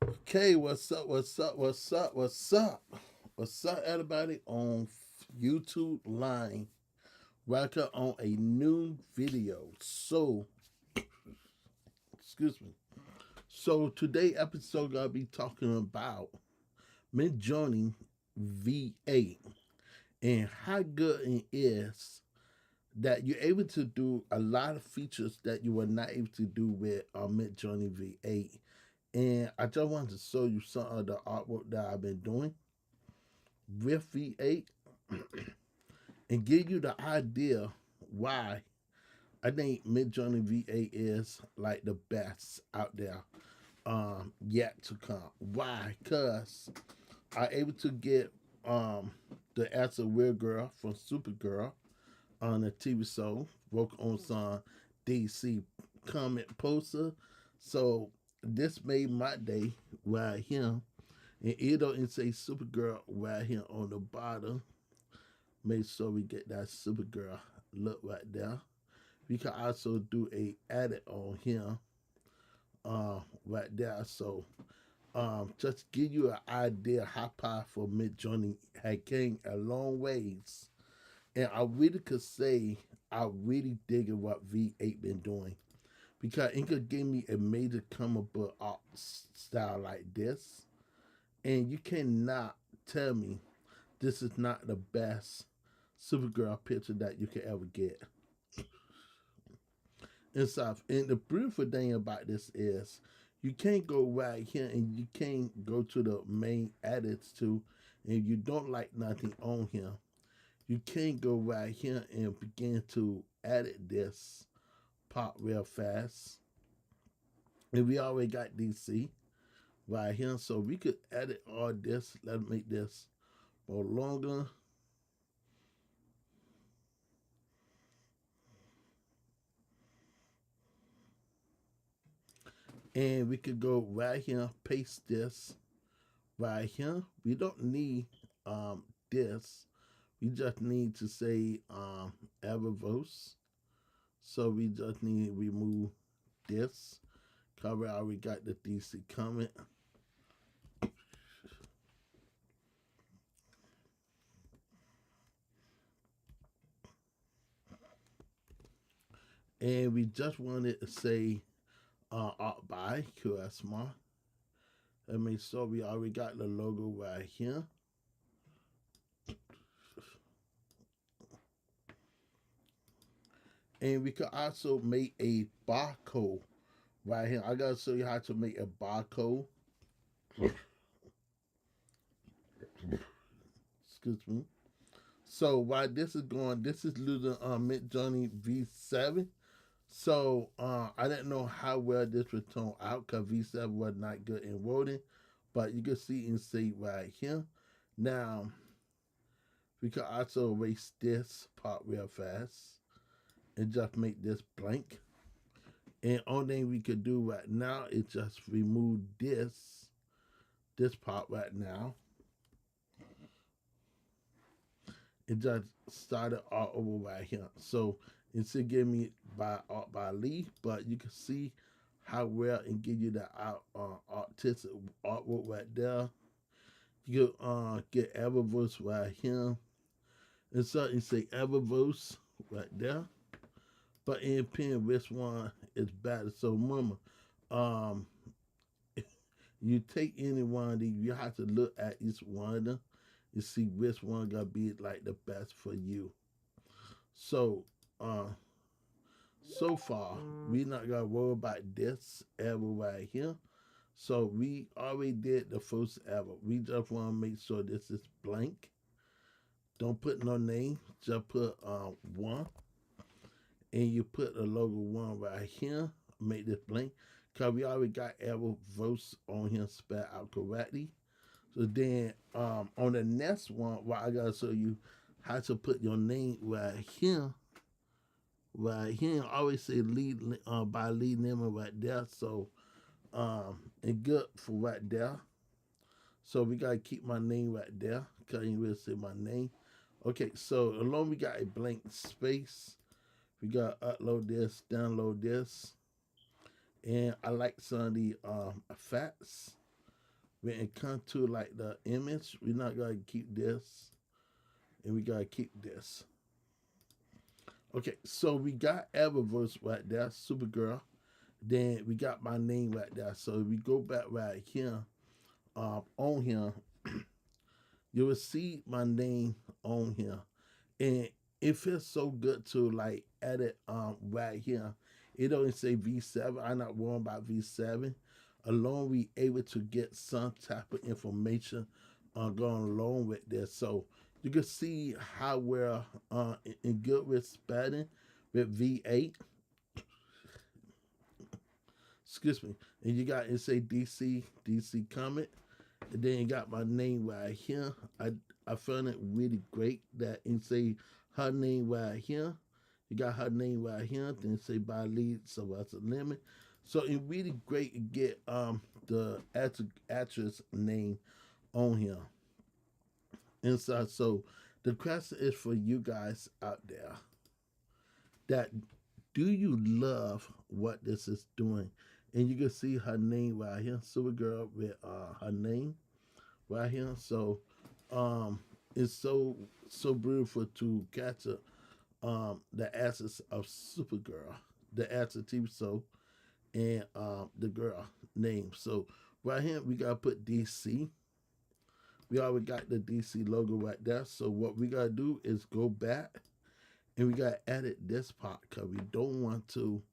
Okay, what's up? What's up? What's up? What's up? What's up, everybody on YouTube line? Welcome on a new video. Excuse me. So today episode gonna be talking about Midjourney V8 and how good it is that you're able to do a lot of features that you were not able to do with Midjourney V8. And I just wanted to show you some of the artwork that I've been doing with V8 and give you the idea why I think Midjourney V8 is like the best out there yet to come. Why? Because I able to get the As a Weird Girl from Supergirl on the TV show, work on some DC comic poster. So this made my day right here. And it'll say Supergirl right here on the bottom. Make sure we get that Supergirl look right there. We can also do a edit on here, right there. So just give you an idea how powerful Midjourney had came a long ways. And I really could say I really dig what V8 been doing because it could give me a major comic book art style like this, and you cannot tell me this is not the best Supergirl picture that you could ever get. And stuff. And the beautiful thing about this is you can't go right here and you can't go to the main edits too. And if you don't like nothing on here, you can't go right here and begin to edit this part real fast. And we already got DC right here. So we could edit all this. Let's make this more longer. And we could go right here, paste this right here. We don't need this. We just need to say Eververse. So we just need to remove this. Cover already got the DC comment. And we just wanted to say art by QSMA. Let me sure we already got the logo right here. And we could also make a barcode right here. I gotta show you how to make a barcode. Excuse me. So while this is going, this is losing Midjourney V7. So I didn't know how well this would turn out because V7 was not good in wording, but you can see and see right here. Now we can also erase this part real fast and just make this blank. And only thing we could do right now is just remove this part right now. It just started all over right here. So it's to give me by art by Lee, but you can see how well and give you the artistic artwork right there. You get Eververse right here. And so you say Eververse right there. But in pen, which one is better? So remember, um, you take any one of these, you have to look at each one of them and see which one gonna be like the best for you. So so far we not gonna worry about this ever right here. So we already did the first ever. We just wanna make sure this is blank. Don't put no name, just put one. And you put the logo one right here. Make this blank. Cause we already got every verse on here spelled out correctly. So then on the next one, well, I gotta show you how to put your name right here. Right here, I always say lead by lead name right there. So and good for right there. So we gotta keep my name right there. Cause you will say my name. Okay, so along we got a blank space. We gotta upload this, download this, and I like some of the effects. when it comes to like the image, we're not gonna keep this, and we gotta keep this. Okay, so we got Eververse right there, Supergirl. Then we got my name right there. So if we go back right here, on here, you will see my name on here, and it feels so good to like edit right here. It only say V7. I'm not worried about V7. Alone we able to get some type of information going along with this. So you can see how we're in good with spelling with V8. Excuse me. And you got it say DC comment. And then you got my name right here. I found it really great that it say her name right here. You got her name right here. Then say by lead, so that's a limit. So it's really great to get the actress name on here inside. So the question is for you guys out there that do you love what this is doing? And you can see her name right here, Supergirl with her name right here. So it's so beautiful to capture the essence of Supergirl, the actor TV show, and the girl name. So right here we gotta put DC. We already got the DC logo right there. So what we gotta do is go back and we gotta edit this part because we don't want to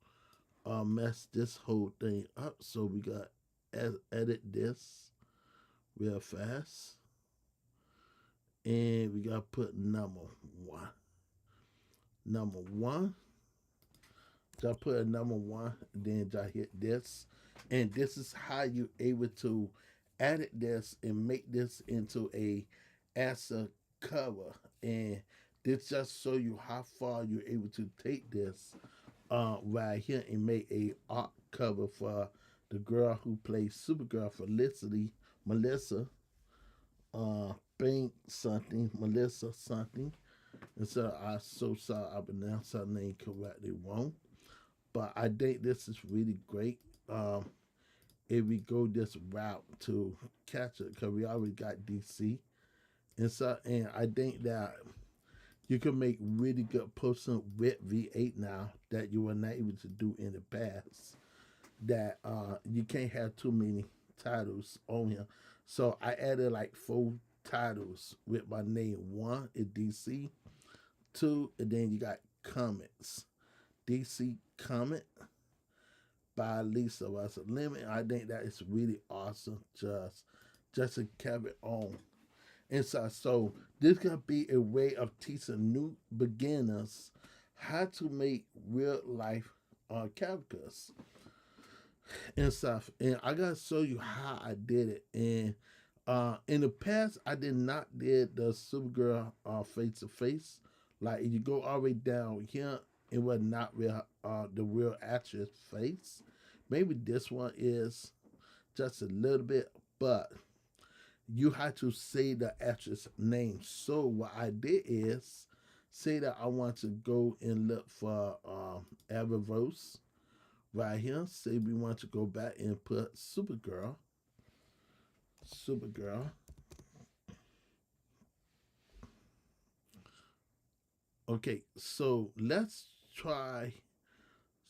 mess this whole thing up. So we gotta edit this real fast. And we gotta put number one. Number one. Just put a number one, then just hit this. And this is how you're able to edit this and make this into a answer cover. And this just show you how far you're able to take this right here and make a art cover for the girl who plays Supergirl, Felicity, Melissa, Bank something, Melissa something. And so I so sorry I pronounced her name correctly wrong. But I think this is really great. If we go this route to catch it, because we already got DC, and I think that you can make really good posting with V8 now that you were not able to do in the past. That you can't have too many titles on here. So I added like 4 titles with my name. One is DC, two, and then you got comments. DC comment by Lisa was a limit. I think that is really awesome. Just to carry on. And so this could be a way of teaching new beginners how to make real life characters and stuff. And I gotta show you how I did it. And in the past, I did not did the Supergirl face to face. Like if you go all the way down here, it was not real the real actress face. Maybe this one is just a little bit, but you have to say the actress name. So what I did is say that I want to go and look for Eververse right here. Say we want to go back and put Supergirl. Supergirl. Okay, so let's try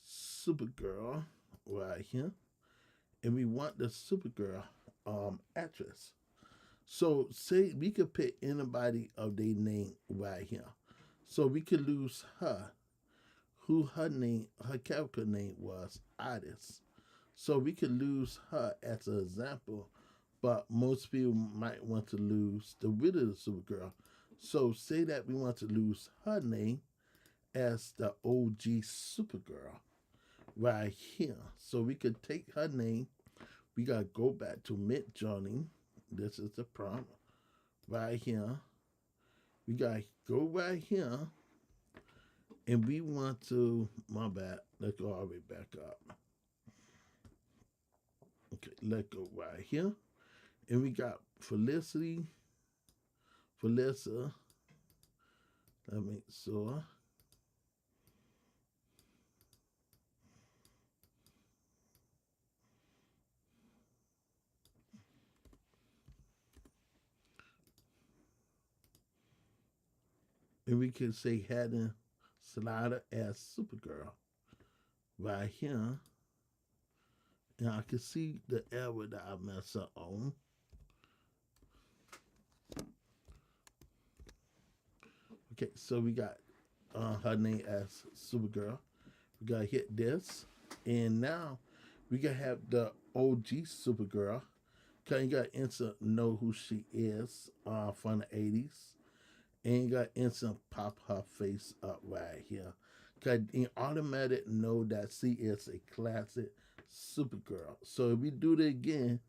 Supergirl right here. And we want the Supergirl actress. So say we could pick anybody of their name right here. So we could lose her, who her character name was Iris. So we could lose her as an example, but most people might want to lose the widow of Supergirl. So say that we want to lose her name as the OG Supergirl right here. So we could take her name. We gotta go back to Midjourney. This is the prompt right here. We gotta go right here, and we want to. My bad. Let's go all the way back up. Okay, let's go right here, and we got Felicity, Felissa. Let me sure. And we can say heading slider as Supergirl right here. And I can see the error that I messed up on. Okay, so we got her name as Supergirl. We gotta hit this, and now we gotta have the OG Supergirl. Cause you got instant know who she is from the '80s, and you got instant pop her face up right here. Cause you automatic know that she is a classic Supergirl. So if we do it again,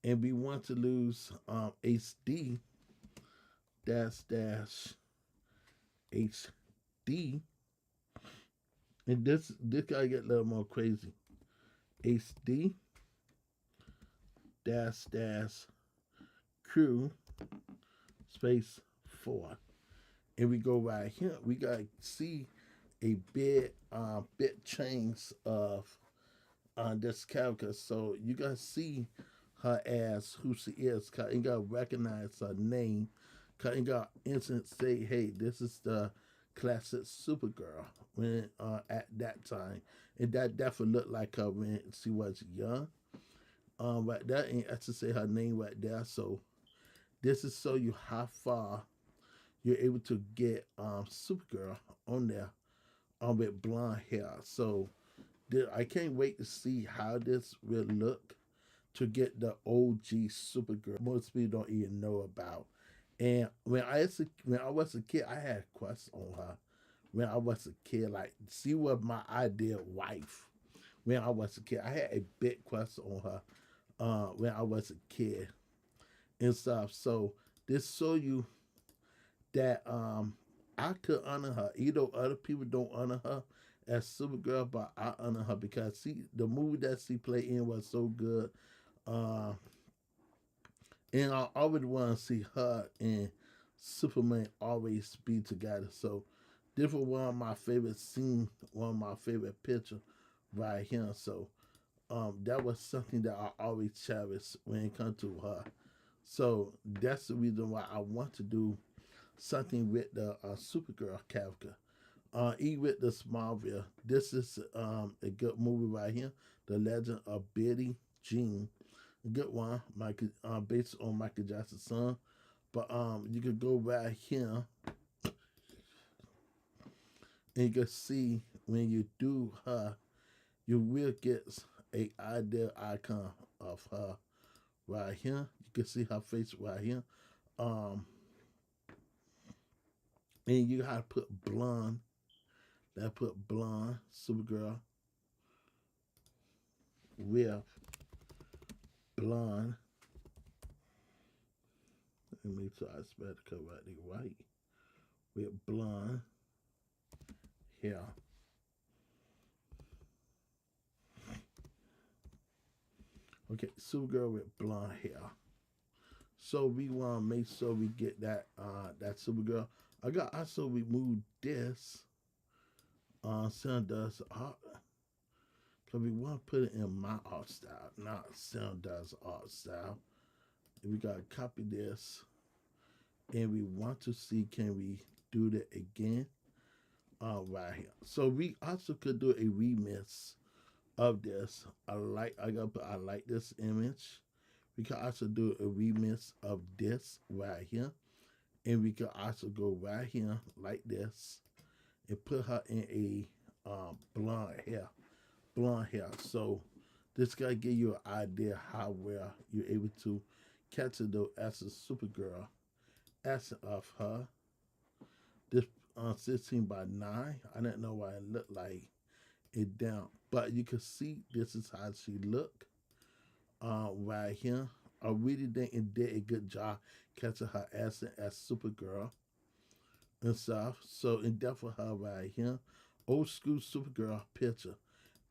and we want to lose HD dash HD, and this guy get a little more crazy. HD dash crew space 4, and we go right here. We gotta see a bit change of this character, so you gotta see her as who she is. Cause you gotta recognize her name. Cause you gotta instant say, hey, this is the classic Supergirl when at that time, and that definitely looked like her when she was young. Right there, and I should say her name right there. So this is show you how far you're able to get Supergirl on there with blonde hair. So I can't wait to see how this will look to get the OG Supergirl. Most people don't even know about. And when I was a kid, I had a crush on her. When I was a kid, like she was my ideal wife. When I was a kid, I had a big crush on her. When I was a kid and stuff. So this show you that I could honor her, even though other people don't honor her as Supergirl, but I honor her because the movie that she played in was so good. Uh, and I always want to see her and Superman always be together. So this was one of my favorite scenes, one of my favorite pictures right here. So that was something that I always cherish when it comes to her. So that's the reason why I want to do something with the Supergirl character. Even with the Smallville, this is a good movie right here. The Legend of Billie Jean, a good one, based on Michael Jackson's son. But you could go right here and you can see when you do her, you will get a ideal icon of her right here. You can see her face right here. Um, and you gotta put blonde. That put blonde Supergirl with blonde. Let me make sure I spell the correctly right. With blonde hair. Okay, Supergirl with blonde hair. So we want to make sure we get that Supergirl. I got also remove this. Sound does art. Cause we want to put it in my art style, not Sound does art style. And we gotta copy this, and we want to see can we do that again. Right here. So we also could do a remix of this. I like this image. We can also do a remix of this right here. And we can also go right here like this and put her in a blonde hair. Blonde hair. So this guy give you an idea how well you're able to capture the essence Supergirl essence of her. This 16 by 9. I didn't know why it looked like it down. But you can see this is how she look right here. I really think it did a good job catching her essence as Supergirl and stuff. So in depth for her right here. Old school Supergirl picture.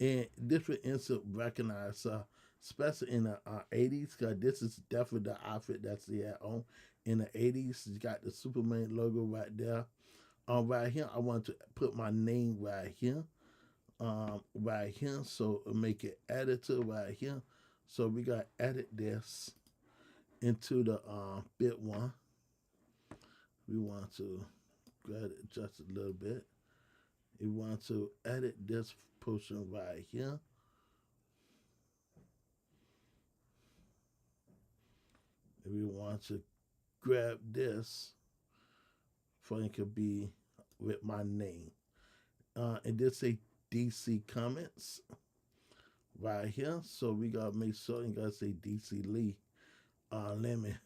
And this would instant recognize her, especially in the 80s, because this is definitely the outfit that she had on in the 80s. She got the Superman logo right there. Right here, I want to put my name right here. Right here, so make it editor right here. So we got to edit this into the bit one. We want to grab it just a little bit. You want to edit this portion right here. If you want to grab this, for it could be with my name. And this say DC comments right here. So we gotta make sure you gotta say DC Lee. Lemon.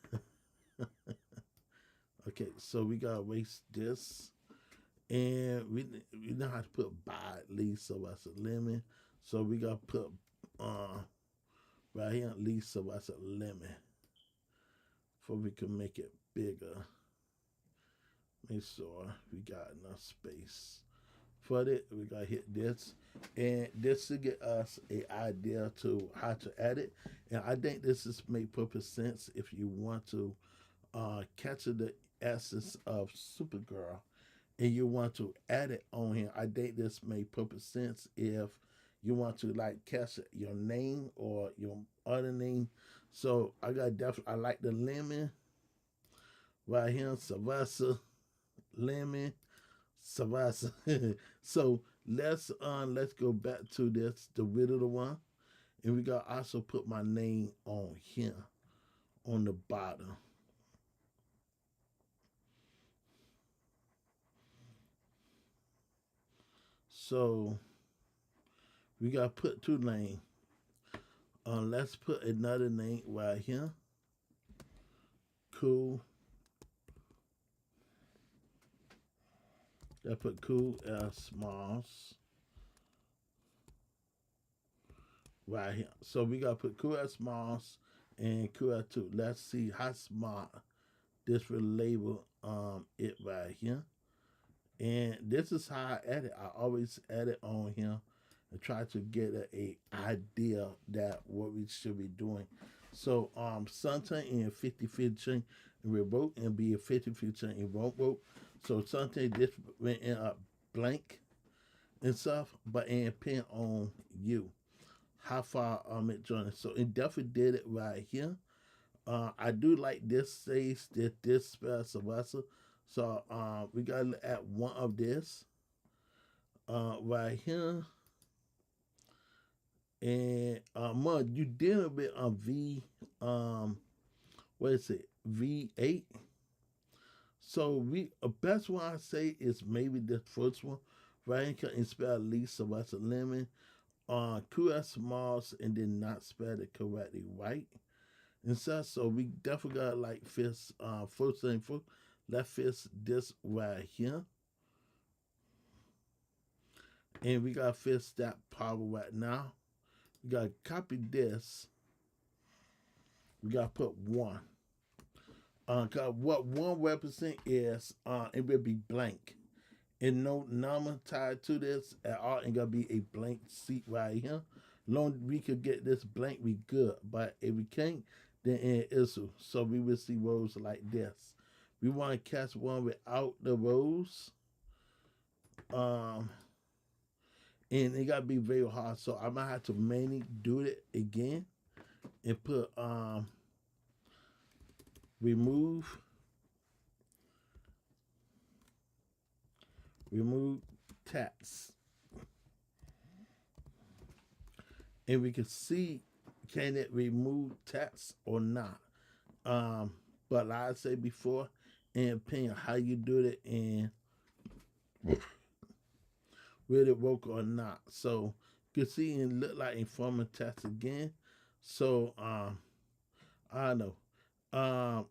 Okay, so we gotta erase this. And we know how to put by Lee, so that's a lemon. So we gotta put right here Lee, so that's a lemon. For we can make it bigger. Make sure we got enough space. For it, we gotta hit this. And this to get us an idea to how to edit. And I think this is make perfect sense if you want to capture the essence of Supergirl and you want to add it on here. I think this make perfect sense if you want to like capture your name or your other name. So I like the lemon right here, Savasa lemon, Savasa. So let's go back to this, the riddle one, and we got also put my name on here on the bottom. So we got to put two names. Let's put another name right here. Cool. I put cool as smalls right here. So we got to put cool as smalls and cool as two. Let's see how smart this will label it right here. And this is how I edit. I always edit on here and try to get a idea that what we should be doing. So sometimes in 50-50 we wrote and be a 50-50 in wrote. So sometimes this went in a blank and stuff, but it depend on you. How far Midjourney. So it definitely did it right here. I do like this says that this spells Savasa. So we gotta add one of this right here. And Mud, you did a bit on V what is it? V8. So we best one I say is maybe this first one. Right here and spell least, so that's a lemon. QS smalls and then not spell it correctly right. And so we definitely got like fist first thing first. Let's fist this right here. And we got fist that power right now. We gotta copy this. We gotta put one. Cause what one represent is it will be blank. And no number tied to this at all. And gonna be a blank seat right here. Long as we could get this blank, we good. But if we can't, then it is so we will see rows like this. We want to cast one without the rows. And it gotta be very hard. So I might have to manually do it again and put remove tabs. And we can see can it remove tabs or not. But like I said before, and depending on how you do it and will it work or not. So you can see it look like informant test again. So I don't know.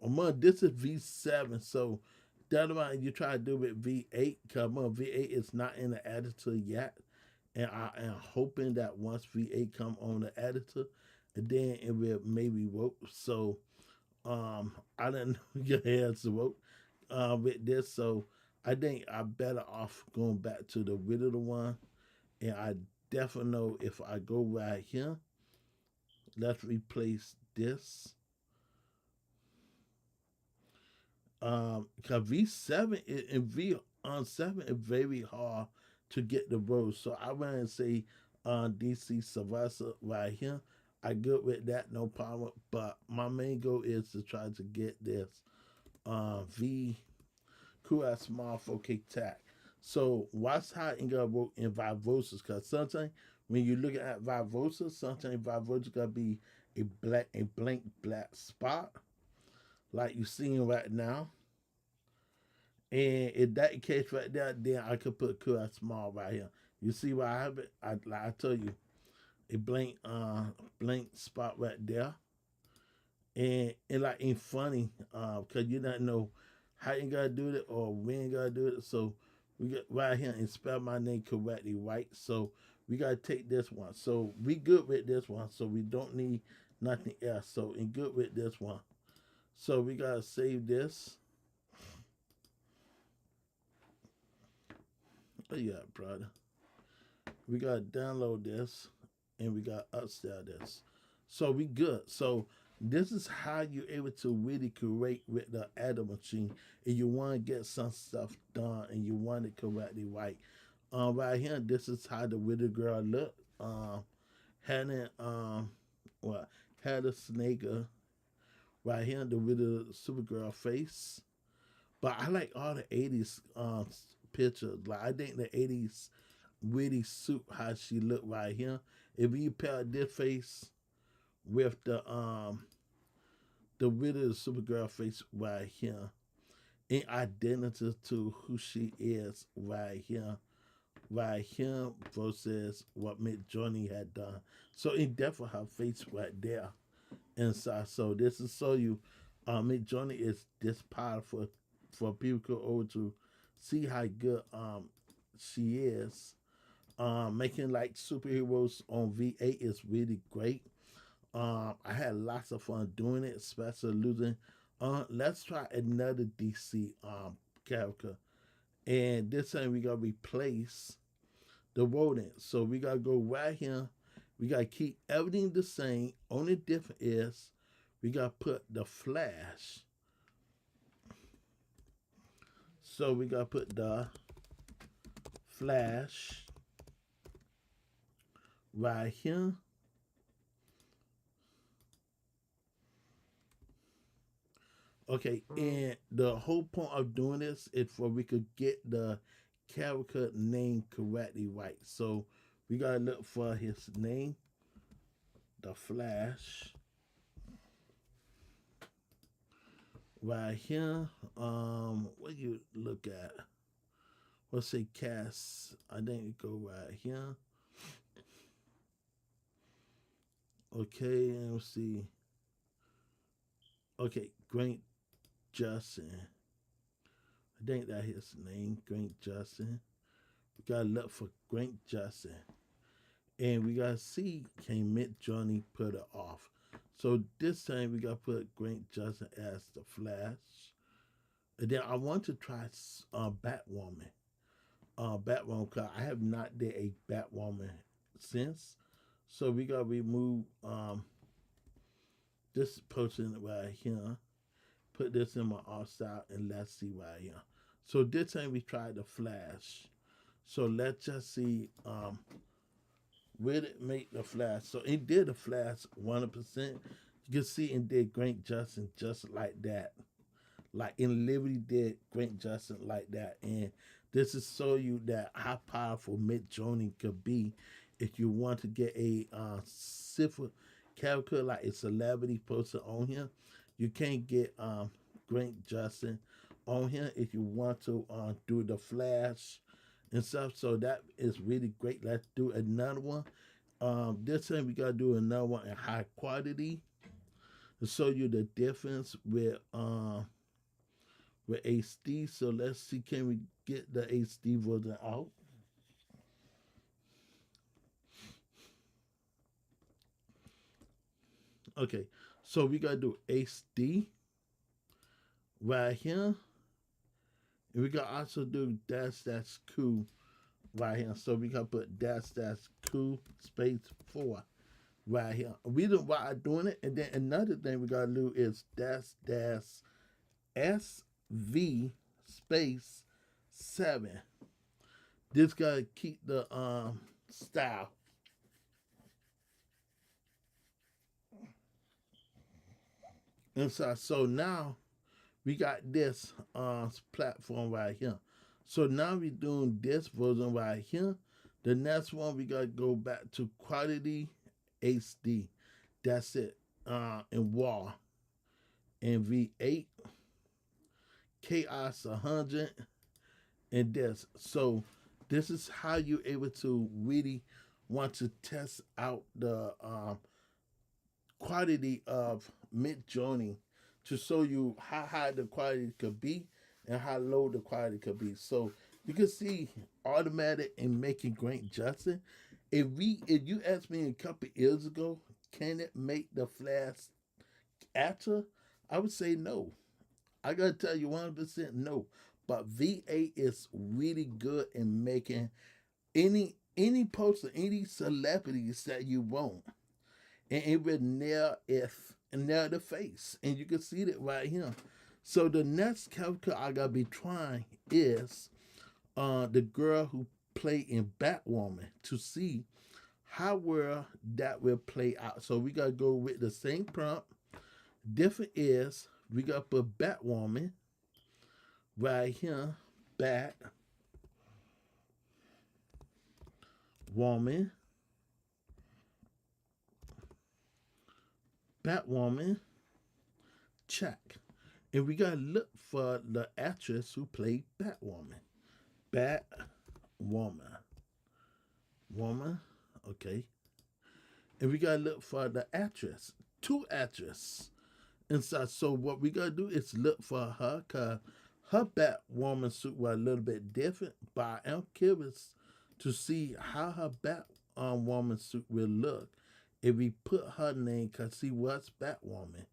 Among this is V7, so that one you try to do with V8. Cause V8 is not in the editor yet, and I am hoping that once V8 come on the editor, and then it will maybe work. So I didn't know your hands to work with this, so I think I better off going back to the original one, and I definitely know if I go right here, let's replace this. Cause V7 and V on 7 is very hard to get the rows. So I want to say DC Savasa right here. I good with that, no problem. But my main goal is to try to get this V cool as small 4K tag. So watch how it gonna work in Vivosas, cause sometimes when you look at Vivosas, sometimes Vivosas gonna be a blank black spot like you seeing right now. And in that case right there, then I could put cool as small right here. You see why I have it? Like I told you, a blank spot right there. And like ain't funny, cause you don't know how you gotta do it or when you gotta do it. So we got right here and spell my name correctly, right? So we gotta take this one. So we good with this one. So we don't need nothing else. So in good with this one. So we gotta save this. Oh yeah, brother. We gotta download this and we gotta upsell this. So we good. So this is how you're able to really create with the editor machine and you want to get some stuff done and you want it correctly right. Right here, this is how the widow girl look. Had it what had a snake right here, the widow Supergirl face. But I like all the 80s pictures. Like I think the 80s really suit how she looked right here. If you pair this face with the widow Supergirl face right here, in identity to who she is right here versus what Midjourney had done. So it definitely her face right there inside. So this is so you Midjourney is this powerful for people to go over to see how good she is. Making like superheroes on V8 is really great. I had lots of fun doing it, especially losing. Let's try another DC character, and this time we gotta replace the rodent. So we gotta go right here. We gotta keep everything the same. Only difference is we gotta put the Flash. So we gotta put the Flash right here. Okay, and the whole point of doing this is for we could get the character name correctly right. So we gotta look for his name, the Flash, right here. What do you look at? Let's say cast. I think we go right here. Okay, and we'll see. Okay, Grant Justin. I think that's his name, Grant Justin. We gotta look for Grant Justin. And we gotta see can Midjourney put it off. So this time we gotta put Grant Justin as the Flash. And then I want to try Batwoman. Batwoman, cause I have not did a Batwoman since. So we gotta remove this person right here. Put this in my art style and let's see right here. So this time we tried the Flash. So let's just see where it make the Flash. So it did the Flash 100%. You can see it did Grant Justin just like that. Like in Liberty did Grant Justin like that. And this is show you that how powerful Midjourney could be if you want to get a civil character like a celebrity person on here. You can't get Grant Justin on here if you want to do the Flash and stuff. So that is really great. Let's do another one. This time we gotta do another one in high quality to show you the difference with HD. So let's see, can we get the HD version out? Okay, so we gotta do HD right here. And we gotta also do that's cool right here. So we gotta put that's cool space 4 right here. We don't why I'm doing it. And then another thing we gotta do is dash SV space 7. This gotta keep the style. Inside. So now we got this platform right here. So now we're doing this version right here. The next one we gotta go back to quality HD. That's it. In WAR and V8, Chaos 100, and this. So this is how you're able to really want to test out the quality of Midjourney to show you how high the quality could be and how low the quality could be. So you can see automatic and making great justice. If you asked me a couple years ago, can it make the flash after? I would say no. I gotta tell you 100% no. But V8 is really good in making any poster, any celebrities that you want, and it will nail the face, and you can see that right here. So the next character I gotta be trying is the girl who played in Batwoman to see how well that will play out. So we gotta go with the same prompt. Different is we gotta put Batwoman right here, Batwoman, Batwoman, check. And we gotta look for the actress who played Batwoman. Batwoman. Woman. Okay. And we gotta look for the actress. Two actresses inside. So what we gotta do is look for her, cause her Batwoman suit was a little bit different, but I am curious to see how her Batwoman suit will look if we put her name, cause she was Batwoman.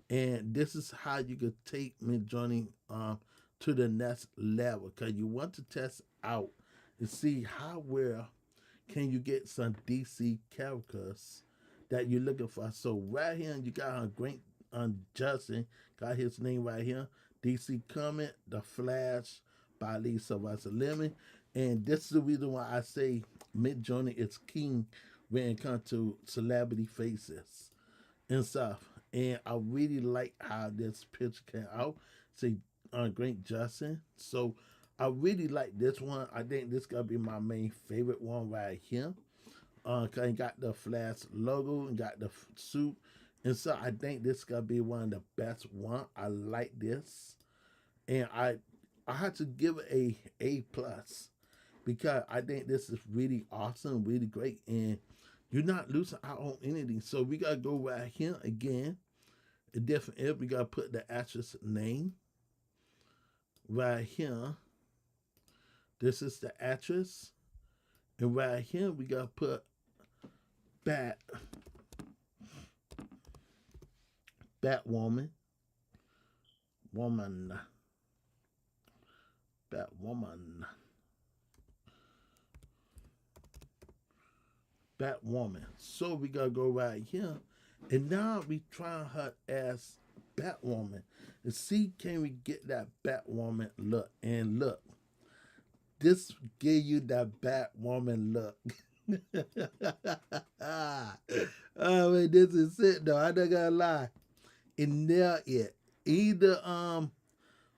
And this is how you could take Midjourney to the next level, because you want to test out and see how well can you get some DC characters that you're looking for. So right here you got a great Justin, got his name right here. DC Comic, The Flash by Lisa Lemon. And this is the reason why I say Midjourney is king when it comes to celebrity faces and stuff. And I really like how this picture came out. Say Great Justin. So I really like this one. I think this gonna be my main favorite one right here. Cause it got the Flash logo and got the suit. And so I think this gonna be one of the best one. I like this. And I had to give it A plus because I think this is really awesome, really great, and you're not losing out on anything. So we gotta go right here again. A different if we gotta put the actress name right here. This is the actress, and right here we gotta put Bat Batwoman, woman, Batwoman, Batwoman. So we gotta go right here, and now we try her as Batwoman and see can we get that Batwoman look. And look, this give you that Batwoman look. Oh man, this is it though. I don't gotta lie. And nail it. Either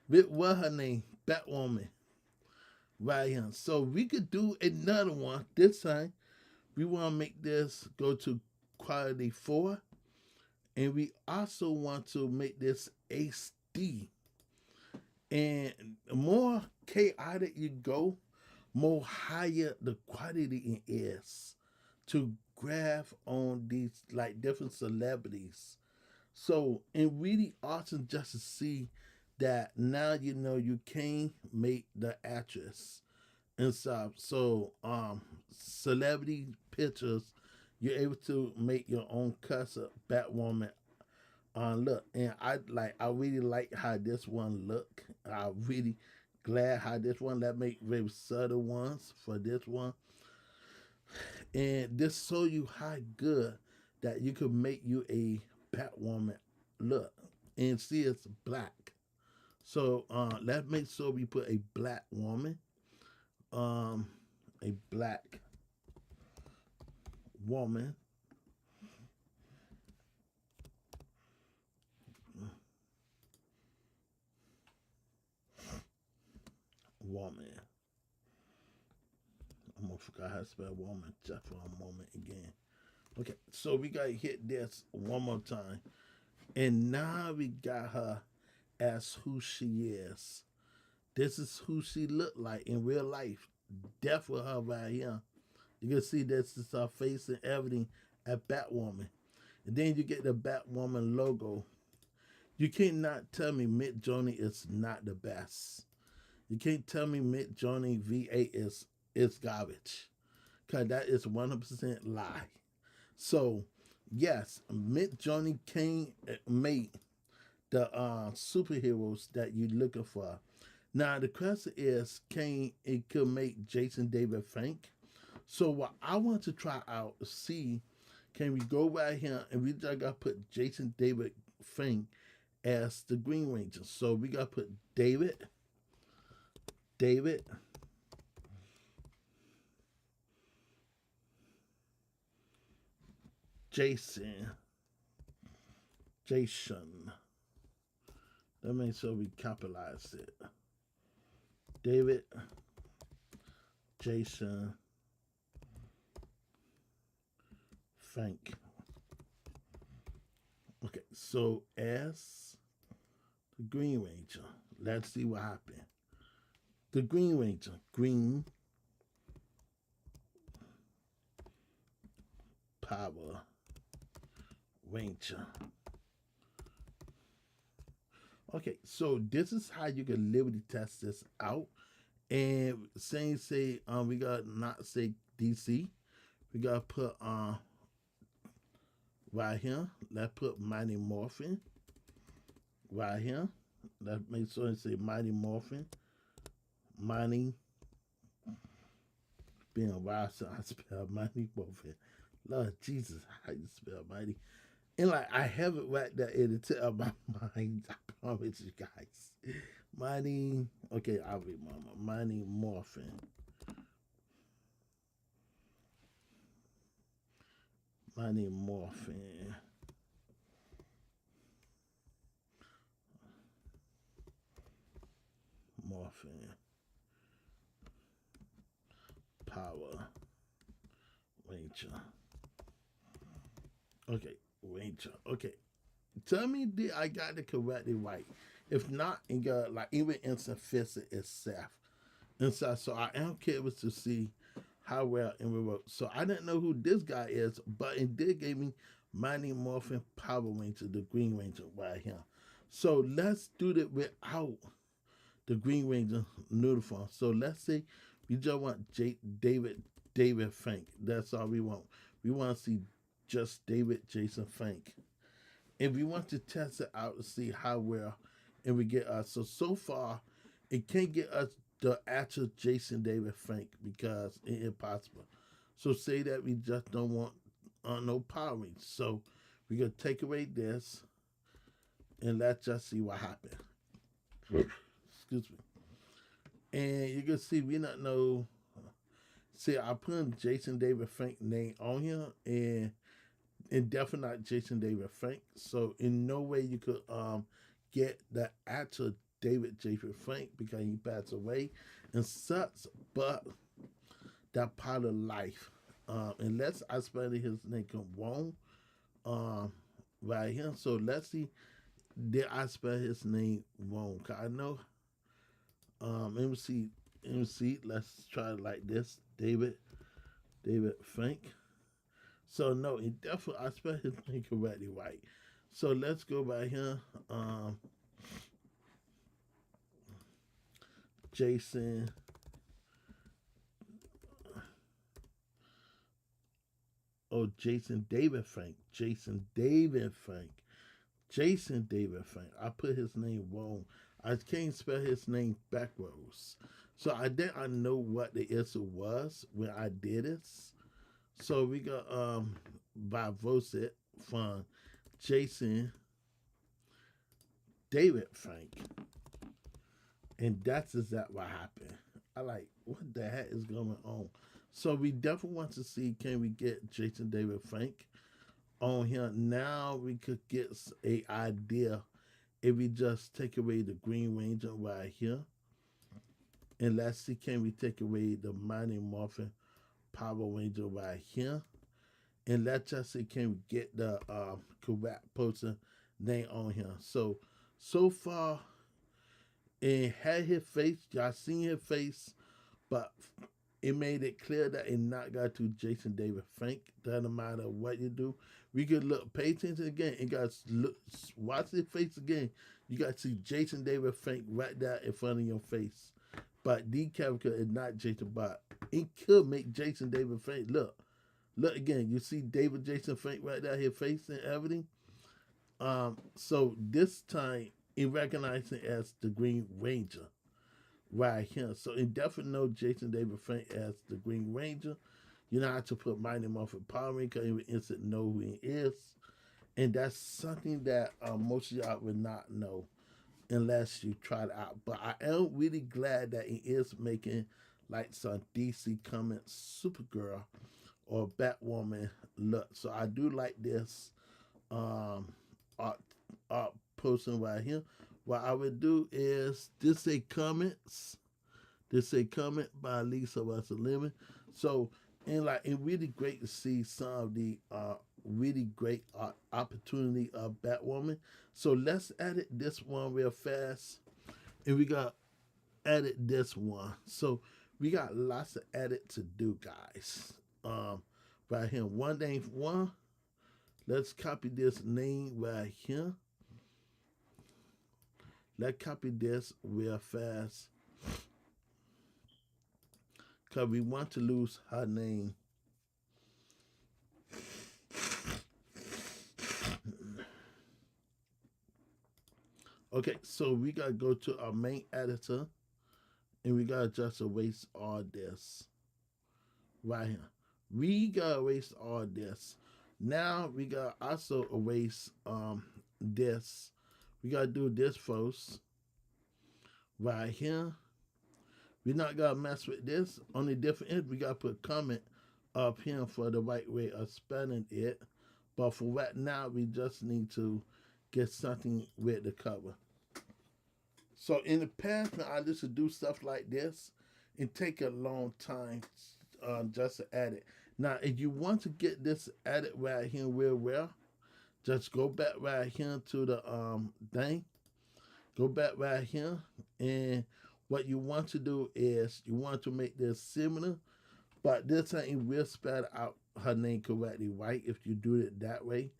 with what her name? Batwoman. Right here. So we could do another one. This time we wanna make this go to quality 4. And we also want to make this HD. And more chaotic you go, more higher the quality is to grab on these like different celebrities. So it really awesome just to see that now you know you can make the actress and stuff. So celebrity pictures, you're able to make your own custom Batwoman look. And I really like how this one look. I really glad how this one that make very subtle ones for this one. And this show you how good that you could make you a Batwoman look. And see it's black. So let's make sure we put a black woman. A black woman. woman. I almost forgot how to spell woman just for a moment again. Okay, so we gotta hit this one more time. And now we got her as who she is. This is who she looked like in real life. Definitely her right here. You can see this is her face and everything at Batwoman. And then you get the Batwoman logo. You cannot tell me Midjourney is not the best. You can't tell me Midjourney V8 is garbage. Cause that is 100% lie. So yes, Midjourney can make the superheroes that you're looking for. Now the question is, can it could make Jason David Frank? So what I want to try out see, can we go right here and we just gotta put Jason David Frank as the Green Ranger. So we gotta put David, Jason. That means so we capitalize it. David, Jason, Frank. Okay, so as the Green Ranger, let's see what happened. The Green Ranger, Green Power Ranger. Okay, so this is how you can liberty test this out. And say we gotta not say DC. We gotta put right here. Let's put Mighty Morphin right here. Let's make sure it say Mighty Morphin. Mighty being a wild, so I spell Mighty Morphin. Lord Jesus, how you spell Mighty? And like I have it right there in the tip of my mind. I promise you guys. Mighty, okay, I'll read Mama. Mighty Morphin. Mighty Morphin. Morphin. Power Ranger. Okay, Ranger. Okay. Tell me did I got the correctly right. If not, it got like even instant fist itself. Inside, so I am curious to see how well it will work. So I didn't know who this guy is, but it did give me Mighty Morphin Power Ranger, the Green Ranger right here. So let's do that without the Green Ranger uniform. So let's say we just want David Frank. That's all we want. We want to see just David Jason Frank. And we want to test it out to see how well and we get us. So far, it can't get us the actual Jason David Frank because it's impossible. So say that we just don't want no Power Rangers. So we're gonna take away this and let's just see what happens. Excuse me. And you can see we not know. See, I put Jason David Frank name on here and definitely not Jason David Frank. So in no way you could get the actual David Jason Frank because he passed away and such, but that part of life. Unless I spell his name wrong right here. So let's see did I spell his name wrong. Cause I know let me see, let's try it like this. David Frank. So no, it definitely I spelled his name correctly right. So let's go by here. Jason Jason David Frank. I put his name wrong. I can't spell his name backwards. So I didn't know what the issue was when I did this. So we got by Voset from Jason David Frank. And that's exactly what happened. I like, what the heck is going on? So we definitely want to see, can we get Jason David Frank on here? Now we could get a idea if we just take away the Green Ranger right here. And let's see, can we take away the Mighty Morphin Power Ranger right here? And let's just see, can we get the correct person name on here? So far, it had his face. Y'all seen his face, but it made it clear that it not got to Jason David Frank. Doesn't matter what you do. We could look, pay attention again. And guys, look, watch his face again. You got to see Jason David Frank right there in front of your face. But the character is not Jason, but it could make Jason David Frank look. Look again. You see David Jason Frank right there, his face and everything. So this time it recognized it as the Green Ranger right here. So it definitely know Jason David Frank as the Green Ranger. You know how to put Mighty Morphin Power Ranger because you instant know who he is. And that's something that most of y'all would not know unless you try it out. But I am really glad that he is making like some DC Comics Supergirl or Batwoman look. So I do like this art, art person right here. What I would do is this a comments. This a comment by Lisa Russell Lemon. So and like it's really great to see some of the really great opportunity of Batwoman. So let's edit this one real fast, and we got edit this one. So we got lots of edit to do, guys. Right here, one name one. Let's copy this name right here. Let's copy this real fast. Because we want to lose her name. Okay, so we got to go to our main editor. And we got to just erase all this. Right here. We got to erase all this. Now we got to also erase this. We got to do this first. Right here. We're not going to mess with this. On the different end, we got to put comment up here for the right way of spelling it. But for right now, we just need to get something with the cover. So in the past, when I used to do stuff like this, it take a long time just to add it. Now, if you want to get this added right here real well, just go back right here to the thing. Go back right here, and what you want to do is you want to make this similar, but this time it will spell out her name correctly, right? If you do it that way.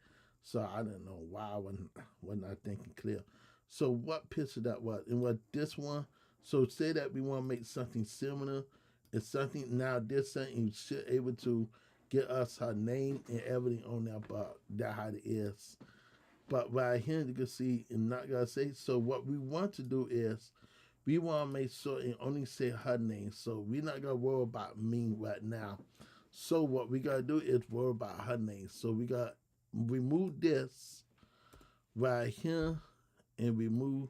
So I don't know why I wasn't I thinking clear. So what picture that was? And what this one? So say that we want to make something similar. It's something now this thing you should able to get us her name and everything on there, but that how it is. But right here you can see I'm not gonna say. So what we want to do is we want to make sure it only say her name. So we're not gonna worry about me right now. So what we gotta do is worry about her name. So we got remove this right here and remove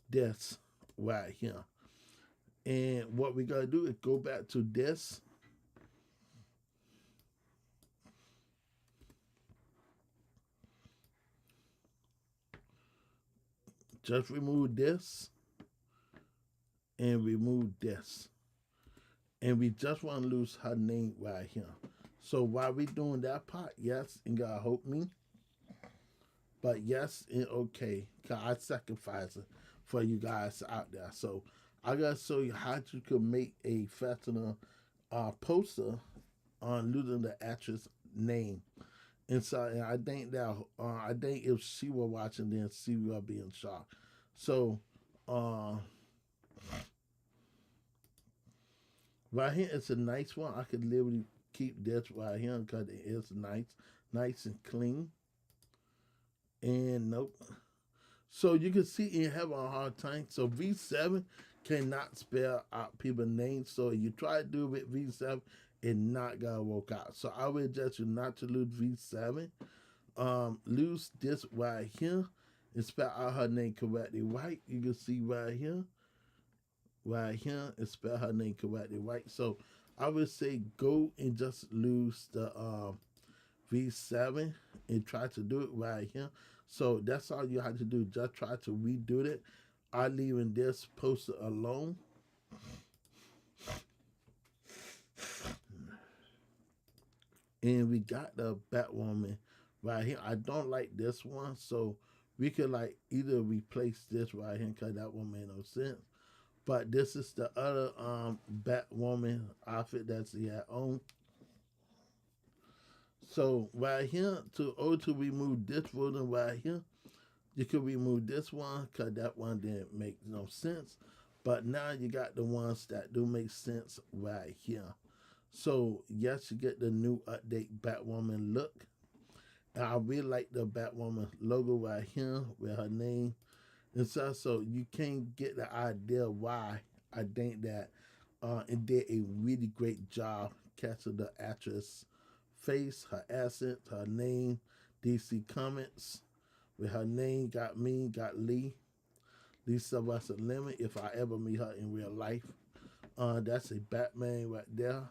this right here. And what we gotta do is go back to this. Just remove this and remove this. And we just want to lose her name right here. So while we doing that part, yes, and God help me. But yes, and okay, cause I sacrifice it for you guys out there. So I gotta show you how you can make a fastener poster on losing the actress name. And so and I think that I think if she were watching, then she would be in shock. So right here, it's a nice one. I could literally keep this right here because it is nice and clean. And nope. So you can see you have a hard time. So V7 cannot spell out people's names. So you try to do it with V7, it's not gonna work out. So I would suggest you not to lose V7. Lose this right here and spell out her name correctly. Right, you can see right here and spell her name correctly. Right, so I would say go and just lose the V7 and try to do it right here. So that's all you have to do. Just try to redo it. I leaving this poster alone. And we got the Batwoman right here. I don't like this one, so we could like either replace this right here because that one made no sense. But this is the other Batwoman outfit that's he had on. So right here to remove this version right here, you could remove this one because that one didn't make no sense. But now you got the ones that do make sense right here. So yes, you get the new update Batwoman look. And I really like the Batwoman logo right here with her name and stuff. So you can't get the idea why I think that it did a really great job catching the actress face, her accent, her name, DC Comics with her name, got me, got Lee. Lisa Russell Lemon, if I ever meet her in real life. That's a Batman right there.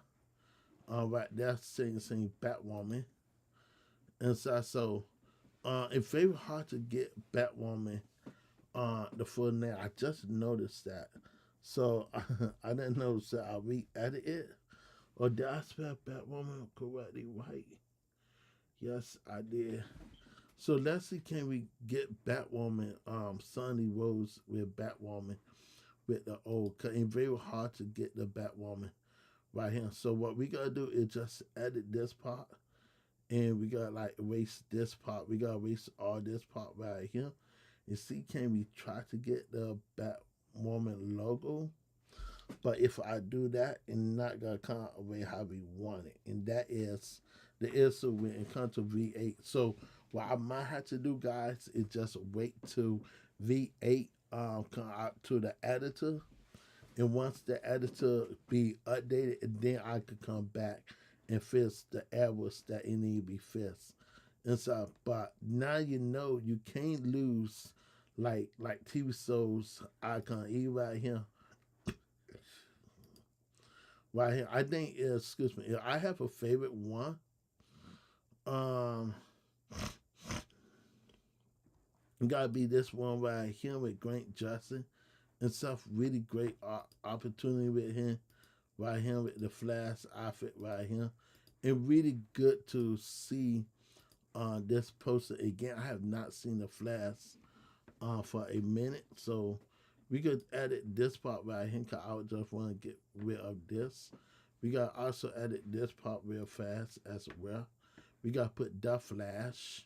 Right there, singing Batwoman. And so it's very hard to get Batwoman the full name. I just noticed that. So I didn't notice that I re-edit it. Or did I spell Batwoman correctly right? Yes, I did. So let's see, can we get Batwoman, Sunny Rose with Batwoman with the old, cause it's very hard to get the Batwoman right here. So what we gotta do is just edit this part, and we gotta like erase this part. We gotta erase all this part right here. And see, can we try to get the Batwoman logo? But if I do that, it's not gonna come away how we want it, and that is the issue when it comes to V8. So what I might have to do, guys, is just wait till V8 come out to the editor, and once the editor be updated, then I could come back and fix the errors that it need to be fixed. And so, but now you know you can't lose like TV shows icon E right here, right here. I think excuse me, I have a favorite one. Um, it gotta be this one right here with Grant Justin and stuff. Really great opportunity with him right here with the Flash outfit right here. And really good to see this poster again. I have not seen the Flash for a minute, so we could edit this part right here because I would just want to get rid of this. We got to also edit this part real fast as well. We got to put the Flash.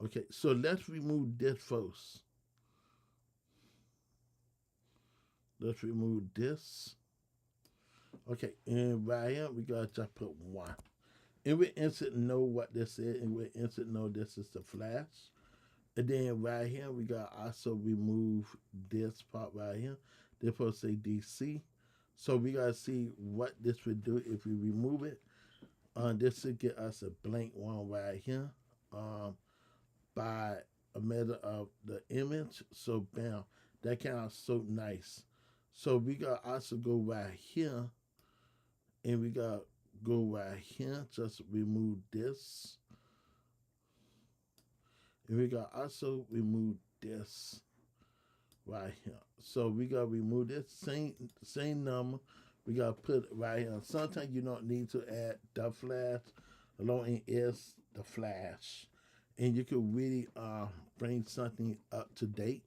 Okay, so let's remove this first. Let's remove this. Okay, and right here we gotta just put one. And we instant know what this is, and we instant know this is the Flash. And then right here we gotta also remove this part right here. They're supposed to say DC. So we gotta see what this would do if we remove it. This should get us a blank one right here. By a matter of the image. So bam, that came out so nice. So we got also go right here, and we got go right here. Just remove this, and we got also remove this right here. So we got remove this same number. We got to put it right here. Sometimes you don't need to add the Flash. Alone is the Flash, and you can really bring something up to date.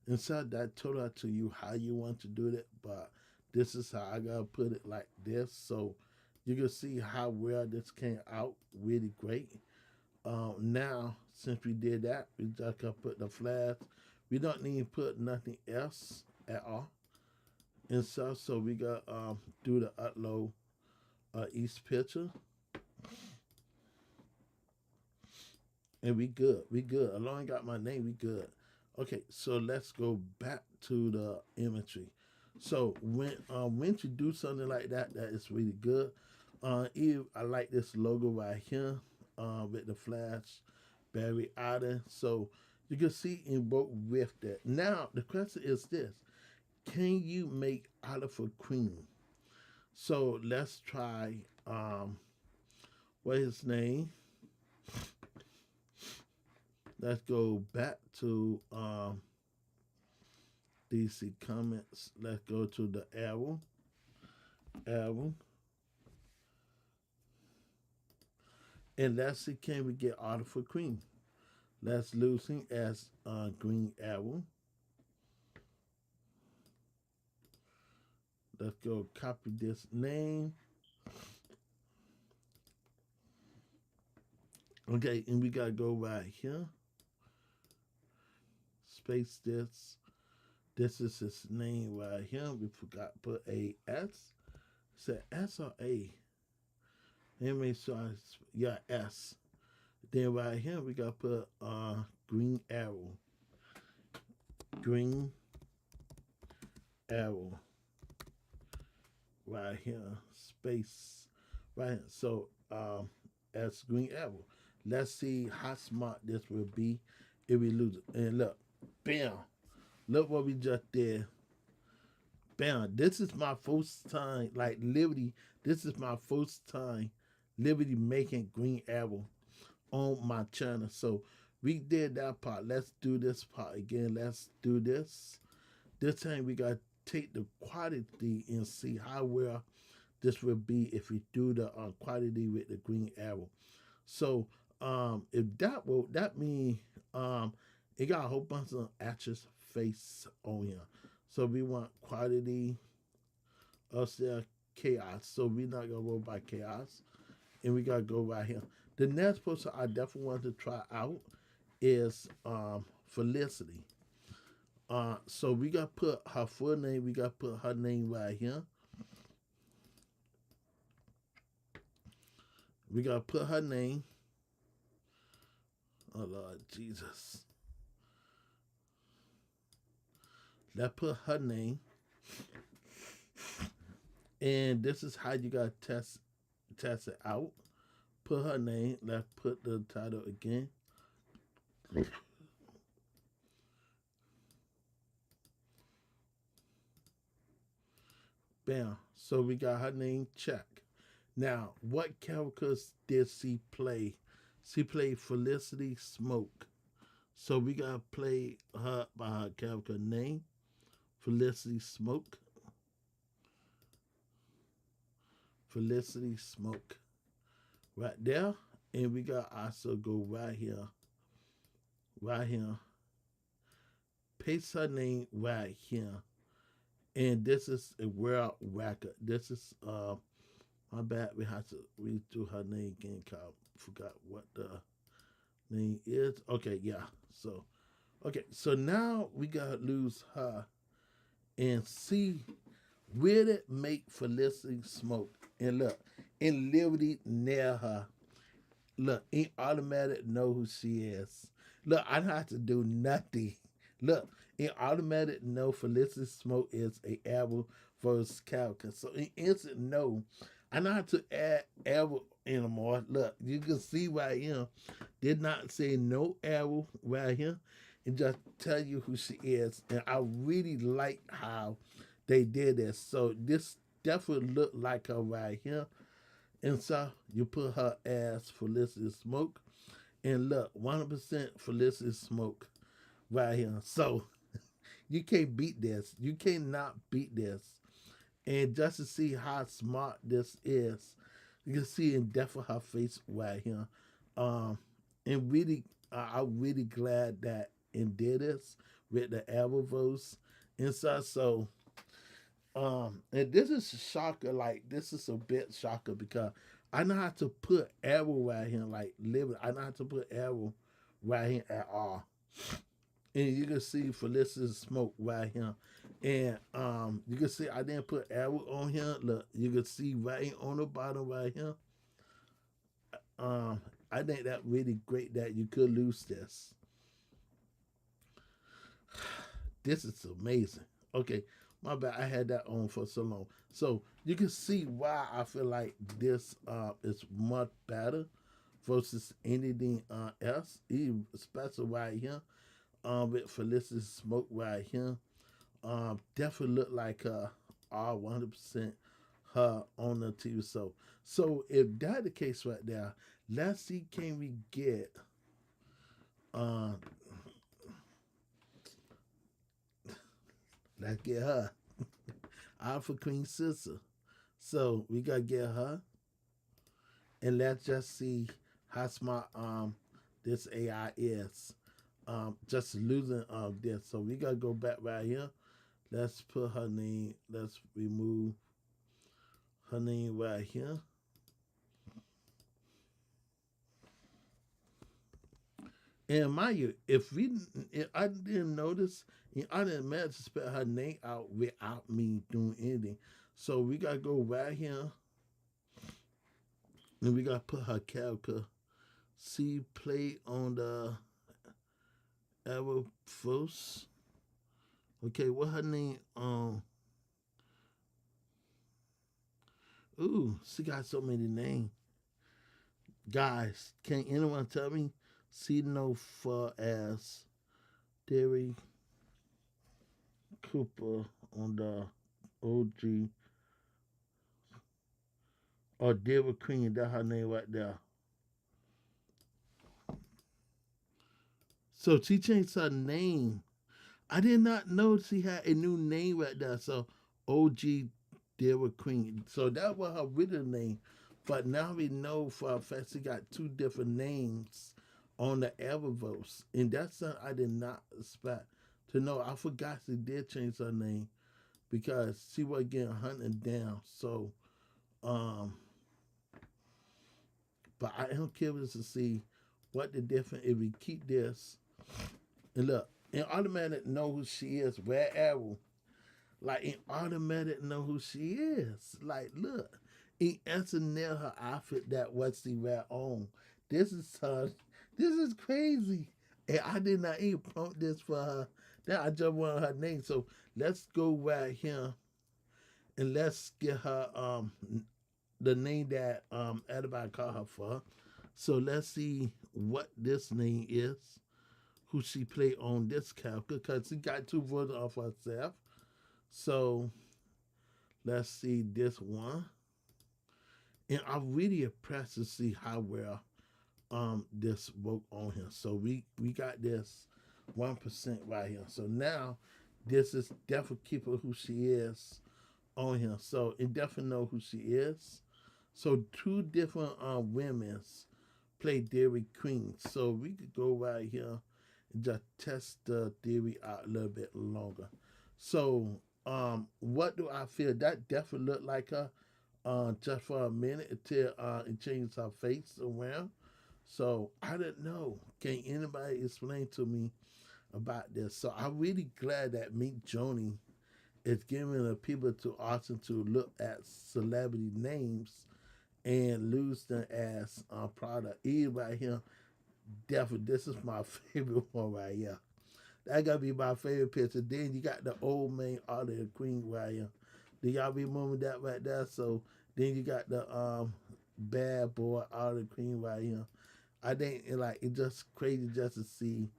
Inside that told out to you how you want to do it, but this is how I gotta put it like this, so you can see how well this came out really great. Now since we did that, we just gotta put the Flash. We don't need to put nothing else at all. And so we got do the upload each picture, and we good. We good. As long as I got my name, we good. Okay, so let's go back to the imagery. So when you do something like that, that is really good. I like this logo right here with the Flash Barry Allen. So you can see in both with that. Now the question is this: can you make Oliver Queen? So let's try. What his name? Let's go back to DC comments. Let's go to the arrow, and let's see can we get order for cream. Let's losing as green arrow. Let's go copy this name. Okay, and we gotta go right here. Space this. This is his name right here. We forgot to put a S. Said S or A? Let me make sure yeah, S. Then right here we gotta put green arrow. Green arrow. Right here. Space. Right here. So S green arrow. Let's see how smart this will be if we lose it. And look, bam. Look what we just did. Bam. This is my first time, like Liberty, this is my first time Liberty making green arrow on my channel. So we did that part. Let's do this part again. Let's do this. This time we got to take the quality and see how well this will be if we do the quality with the green arrow. So if that will, that means it got a whole bunch of actress face on here. So we want quality upstairs chaos. So we're not gonna go by chaos. And we gotta go right here. The next person I definitely want to try out is Felicity. So we gotta put her full name, we gotta put her name right here. We gotta put her name. Oh Lord Jesus. Let's put her name. And this is how you gotta test it out. Put her name. Let's put the title again. Bam. So we got her name, check. Now, what characters did she play? She played Felicity Smoke. So we gotta play her by her character name, Felicity Smoke. Felicity Smoke. Right there. And we got also go right here. Right here. Paste her name right here. And this is a world record. This is my bad. We have to redo her name again. Cause I forgot what the name is. Okay, yeah. So okay, so now we gotta lose her and see will it make Felicity Smoke. And look, in Liberty near her. Look, ain't automatic know who she is. Look, I don't have to do nothing. Look, in automatic know Felicity Smoke is a arrow versus character. So in instant know, I don't have to add arrow anymore. Look, you can see right here. Did not say no arrow right here. And just tell you who she is. And I really like how they did this. So this definitely look like her right here. And so you put her as Felicity Smoke. And look, 100% Felicity Smoke right here. So you can't beat this. You cannot beat this. And just to see how smart this is, you can see in depth of her face right here. And really, I'm really glad that it did this with the Arrowverse and stuff. So and this is a shocker, like this is a bit shocker because I know how to put arrow right here, like living. I know how to put arrow right here at all. And you can see Felicity Smoke right here. And you can see I didn't put arrow on here. Look, you can see right on the bottom right here. I think that really great that you could lose this. This is amazing. Okay, my bad. I had that on for so long. So you can see why I feel like this is much better versus anything else. Even especially right here with Felicity Smoke right here. Definitely look like all 100% her on the TV show. So if that the case right there, let's see can we get uh Let's get her. Alpha Queen Sister. So we gotta get her, and let's just see how smart this AI is. Just losing this. So we gotta go back right here. Let's put her name. Let's remove her name right here. And mind you, if I didn't notice, I didn't manage to spell her name out without me doing anything. So we gotta go right here, and we gotta put her character. See, play on the ever first. Okay, what her name? Ooh, she got so many names. Guys, can anyone tell me? See no far as Derry Cooper on the OG or Dairy Queen. That's her name right there. So she changed her name. I did not know she had a new name right there. So OG Dairy Queen. So that was her original name. But now we know for a fact she got two different names on the Eververse. And that's something I did not expect to know. I forgot she did change her name because she was getting hunted down. So, um, but I am curious to see what the difference if we keep this. And look, in automatic know who she is. Red Arrow, like in automatic know who she is. Like look, in SNL her outfit that was the red on. This is her. This is crazy. And I did not even prompt this for her. Then I just wanted her name. So let's go right here and let's get her the name that everybody call her for. So let's see what this name is, who she played on this character, because she got two versions of herself. So let's see this one. And I'm really impressed to see how well this worked on him. So we got this 1% right here. So now this is definitely keeping who she is on him. So it definitely know who she is. So two different women's play Dairy Queen. So we could go right here and just test the theory out a little bit longer. So what do I feel? That definitely looked like her just for a minute until it changed her face around. So I didn't know. Can anybody explain to me about this? So I'm really glad that Midjourney is giving the people to option to look at celebrity names and lose them as a product. Even right here, definitely this is my favorite one right here. That gotta be my favorite picture. Then you got the old man out of the Queen right here. Do y'all remember that right there? So then you got the bad boy out of the Queen right here. I think it's just crazy just to see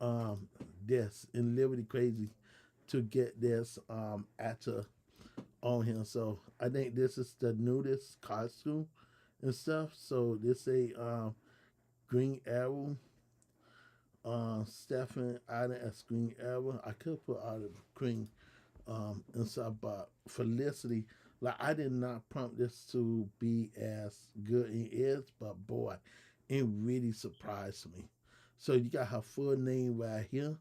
um this and literally crazy to get this actor on him. So I think this is the nudist costume and stuff. So this a Green Arrow. Stephen Island as Green Arrow. I could put out of Green and stuff, but Felicity, like I did not prompt this to be as good it is, but boy, it really surprised me. So you got her full name right here,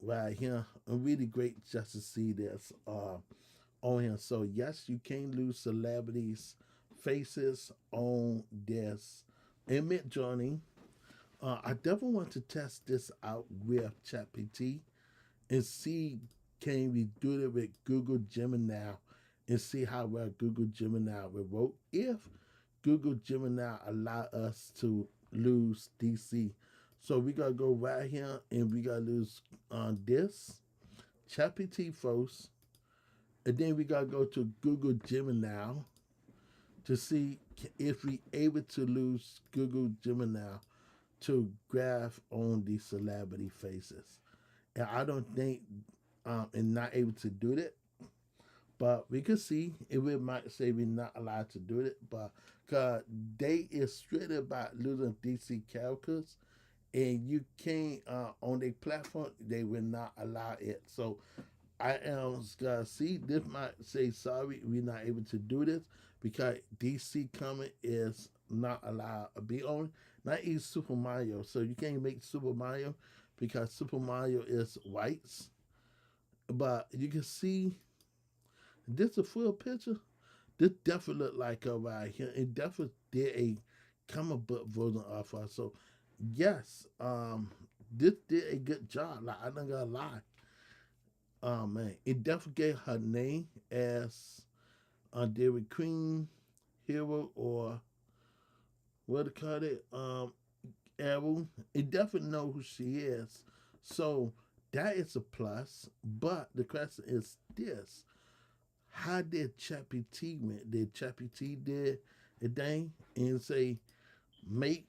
and really great just to see this on him. So yes, you can lose celebrities' faces on this. And Midjourney, I definitely want to test this out with ChatGPT and see can we do it with Google Gemini and see how well Google Gemini will work. If Google Gemini allow us to lose DC, so we gotta go right here and we gotta lose on this ChatGPT first, and then we gotta go to Google Gemini to see if we able to lose Google Gemini to graph on the celebrity faces. And I don't think and not able to do that. But we could see if we might say we're not allowed to do it, but cause they is strictly about losing DC characters, and you can't on their platform they will not allow it. So I am gonna see this might say sorry we're not able to do this because DC Comic is not allowed to be on, not even Super Mario. So you can't make Super Mario because Super Mario is whites. But you can see this a full picture. This definitely look like a right here. It definitely did a comic book version of her. So yes, this did a good job. Like I'm not gonna lie. Man, it definitely gave her name as Dairy Queen hero or what to call it, Arrow. It definitely know who she is. So that is a plus. But the question is this: how did Chappie T went? Did Chappie T did a thing and say make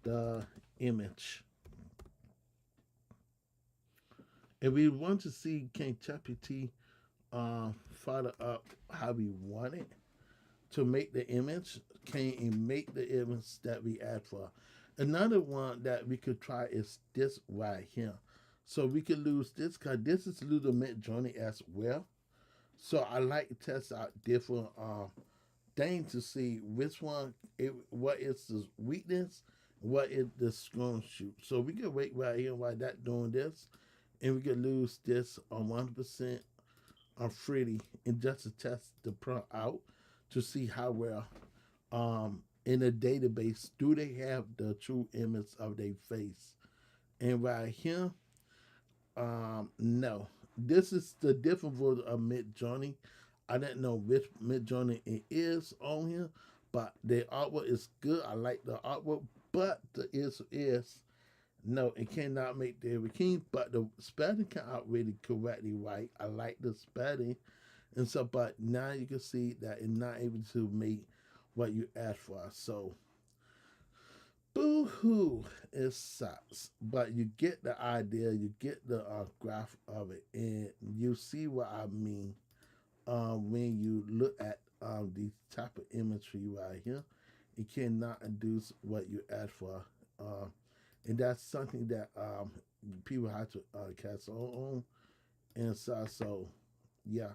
the image? And we want to see can Chappie T follow up how we want it to make the image. Can it make the image that we add for? Another one that we could try is this right here. So we could lose this because this is little Midjourney as well. So I like to test out different things to see which one, what is the weakness, what is the strong shoot. So we can wait right here while that doing this, and we can lose this on 1% on Freddy and just to test the prompt out to see how well in a database do they have the true image of their face. And right here, no. This is the different version of Midjourney. I didn't know which Midjourney it is on here, but the artwork is good. I like the artwork, but the is no, it cannot make the king, but the spelling come out really correctly right. I like the spelling and so, but now you can see that it's not able to make what you asked for. So boo hoo, it sucks. But you get the idea, you get the graph of it, and you see what I mean when you look at these type of imagery right here. It cannot induce what you ask for. And that's something that people have to catch on. And so, yeah,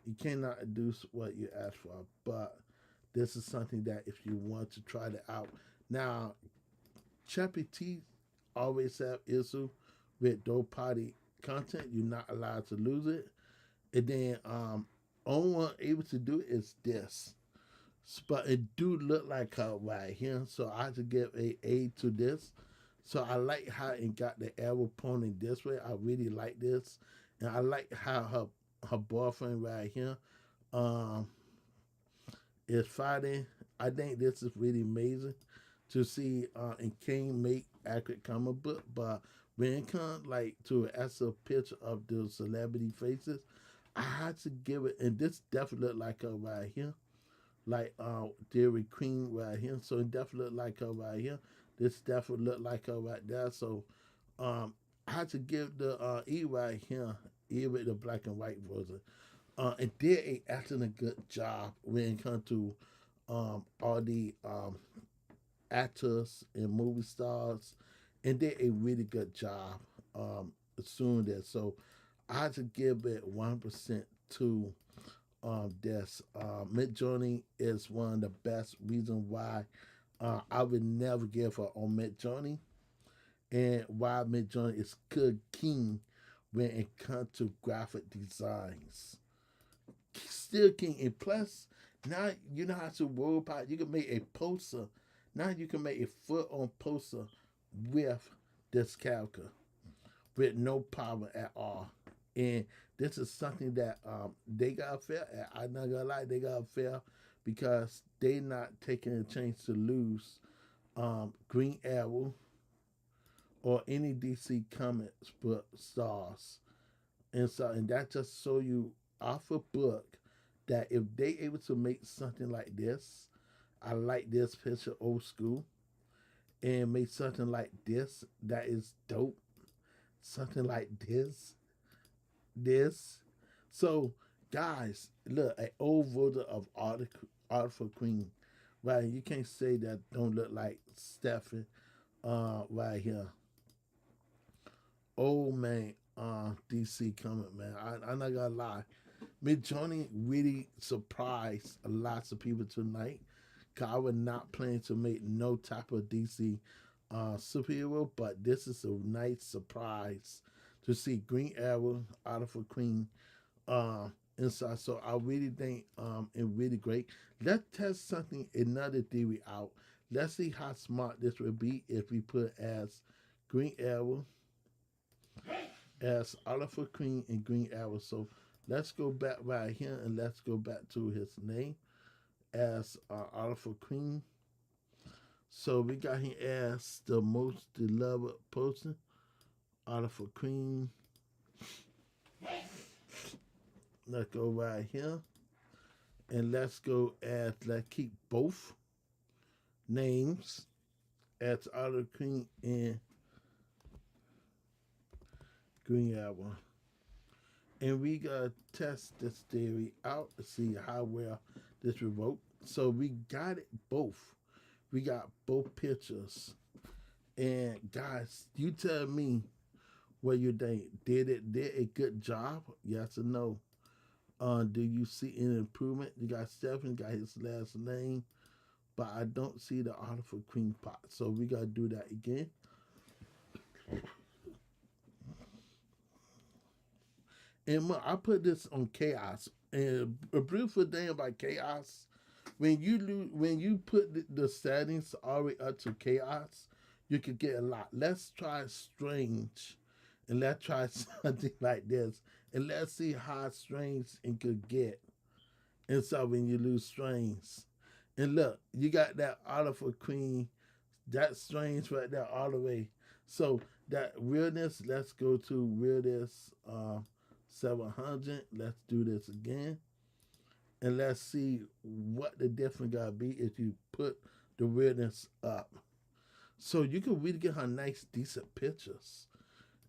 you cannot induce what you ask for. But this is something that if you want to try it out. Now, Chappie T always have issue with third party content. You're not allowed to lose it. And then only one able to do it is this. But it do look like her right here. So I have to give a to this. So I like how it got the arrow pointing this way. I really like this. And I like how her boyfriend right here um is fighting. I think this is really amazing to see and can make accurate comic book, but when it comes like to as a picture of the celebrity faces, I had to give it, and this definitely look like her right here, like Dairy Queen right here. So it definitely look like her right here. This definitely look like her right there. So I had to give the E right here, E with the black and white version. It did a actually a good job when it comes to all the actors and movie stars, and did a really good job doing that. So I had to give it 1% to this. Midjourney is one of the best reasons why I would never give her on Midjourney, and why Midjourney is good king when it comes to graphic designs. Still king, and plus now you know how to worry about. You can make a poster. Now you can make a full on poster with this character with no problem at all. And this is something that they got fair. I'm not gonna lie, they got fair because they not taking a chance to lose Green Arrow or any DC Comics book stars. And so, and that just show you off a book that if they able to make something like this, I like this picture old school, and make something like this that is dope. Something like this. So, guys, look, an old voter of Art for Queen, right? You can't say that don't look like Stefan, right here. Oh man, DC coming, man. I'm not gonna lie. Midjourney really surprised lots of people tonight. Cause I was not planning to make no type of DC superhero, but this is a nice surprise to see Green Arrow out of a Queen inside. So I really think it's really great. Let's test something another theory out. Let's see how smart this would be if we put as Green Arrow as Oliver Queen and Green Arrow. So let's go back right here and let's go back to his name as Oliver Queen. So we got him as the most beloved person, Oliver Queen. Let's go right here and let's go as let's keep both names as Oliver Queen and Green Arrow. And we gotta test this theory out to see how well this will work. So we got it both. We got both pictures. And guys, you tell me what you think. Did it did a good job? Yes or no? Do you see any improvement? You got Stephen, got his last name, but I don't see the article Queen Pot. So we gotta do that again. And I put this on chaos. And a beautiful thing about chaos, when you put the settings all the way up to chaos, you could get a lot. Let's try strange, and let's try something like this, and let's see how strange it could get. And so when you lose strange, and look, you got that Oliver Queen, that strange right there all the way. So that realness, let's go to realness 700. Let's do this again. And let's see what the difference gotta be if you put the realness up. So you can really get her nice, decent pictures.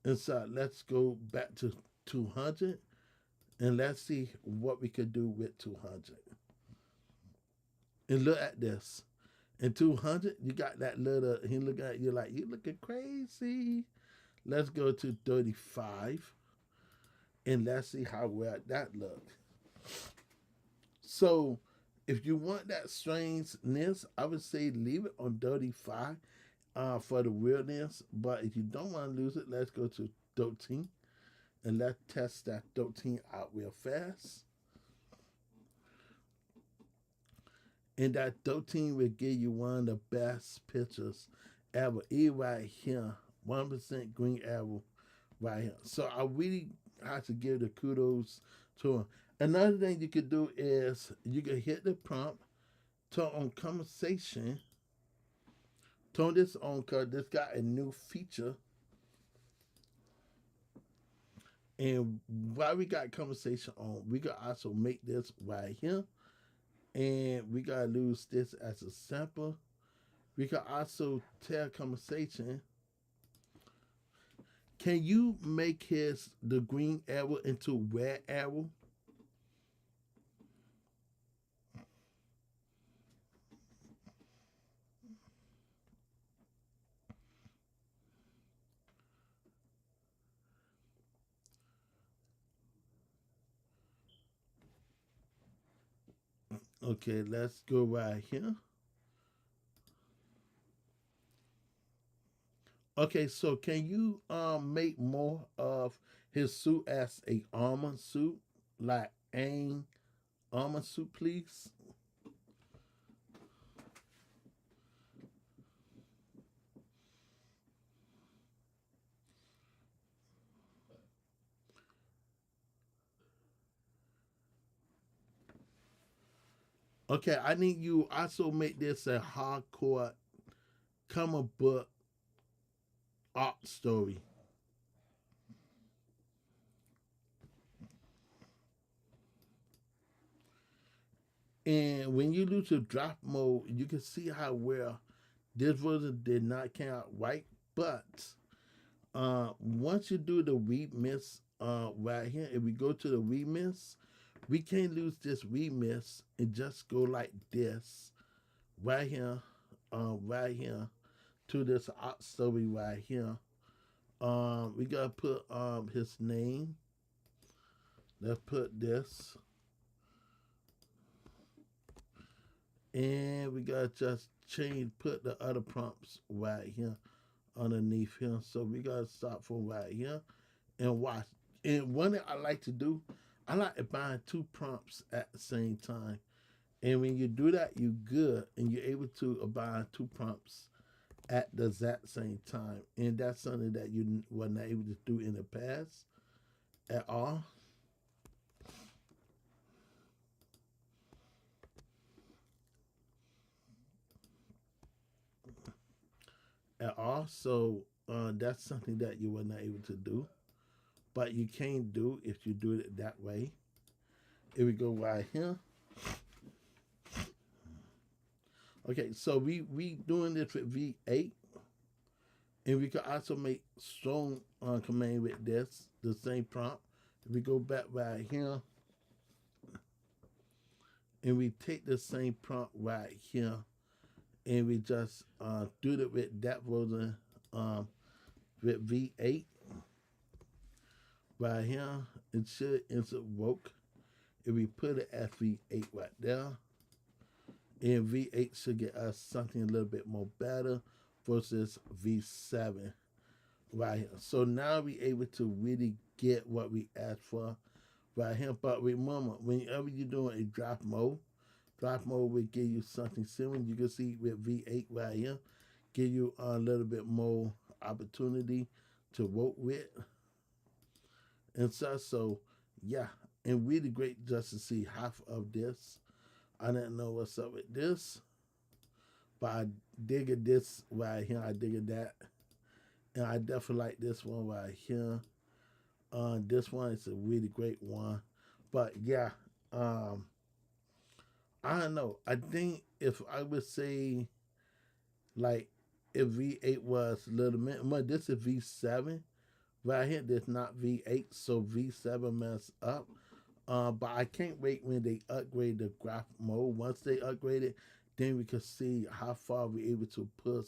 And so let's go back to 200 and let's see what we could do with 200. And look at this. In 200, you got that little, he look at you like, you looking crazy. Let's go to 35 and let's see how well that looks. So if you want that strangeness, I would say leave it on 35 for the realness. But if you don't want to lose it, let's go to 13 and let's test that 13 out real fast. And that 13 will give you one of the best pictures ever. Right here, 1% Green Arrow right here. So I really have to give the kudos to him. Another thing you could do is you can hit the prompt, turn on conversation, turn this on because this got a new feature. And while we got conversation on, we can also make this right here. And we gotta use this as a sample. We can also tell conversation. Can you make the green arrow into red arrow? Okay, let's go right here. Okay, so can you make more of his suit as a armor suit, like AIM armor suit, please? Okay, I need you also make this a hardcore comic book art story. And when you lose to drop mode, you can see how well this version did not come out right. But once you do the remix right here, if we go to the remix, we can't lose this remix and just go like this right here to this art story right here. We gotta put his name. Let's put this, and we gotta just change. Put the other prompts right here underneath here. So we gotta start from right here and watch. And one thing I like to do, I like to bind two prompts at the same time. And when you do that, you good, and you're able to bind two prompts at the exact same time. And that's something that you were not able to do in the past at all. At all. So that's something that you were not able to do. But you can do if you do it that way. Here we go right here. Okay, so we doing this with V8, and we can also make strong command with this, the same prompt. If we go back right here, and we take the same prompt right here, and we just do it with that version with V8 right here. It should insert woke. If we put it at V8 right there, and V8 should get us something a little bit more better versus V7 right here. So now we able to really get what we asked for right here. But remember, whenever you're doing a draft mode will give you something similar. You can see with V8 right here, give you a little bit more opportunity to work with and such. So yeah, and really great just to see half of this. I didn't know what's up with this, but I dig it this right here. I dig it that, and I definitely like this one right here. This one is a really great one, but yeah, um, I don't know. I think if I would say like if V8 was a little bit, well, this is V7 right here. This not V8, so V7 messed up. But I can't wait when they upgrade the graph mode. Once they upgrade it, then we can see how far we're able to push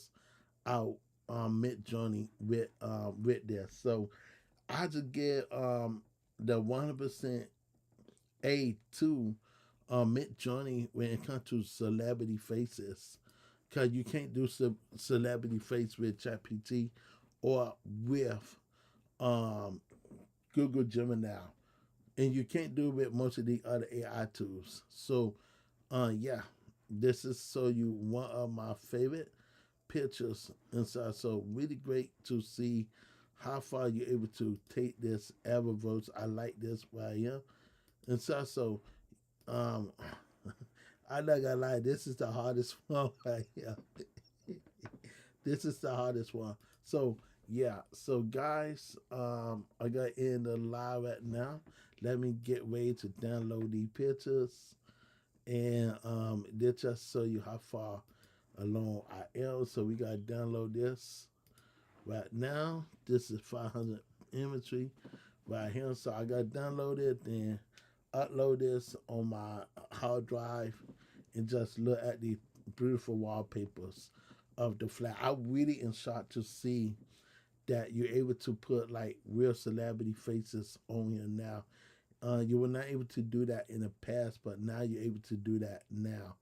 out Midjourney with this. So I just get the 100% A to Midjourney when it comes to celebrity faces, because you can't do celebrity face with ChatGPT or with um, Google Gemini, and you can't do it with most of the other AI tools. So, yeah, this is so you one of my favorite pictures and so really great to see how far you're able to take this Eververse. I like this right here and um, I'm not gonna lie, this is the hardest one right here. This is the hardest one. So yeah, so guys, I got in the live right now. Let me get ready to download these pictures, and they just show you how far along I am. So we gotta download this right now. This is 500 imagery right here. So I gotta download it, then upload this on my hard drive, and just look at the beautiful wallpapers of the flat. I really am shocked to see that you're able to put like real celebrity faces on here now. You were not able to do that in the past, but now you're able to do that now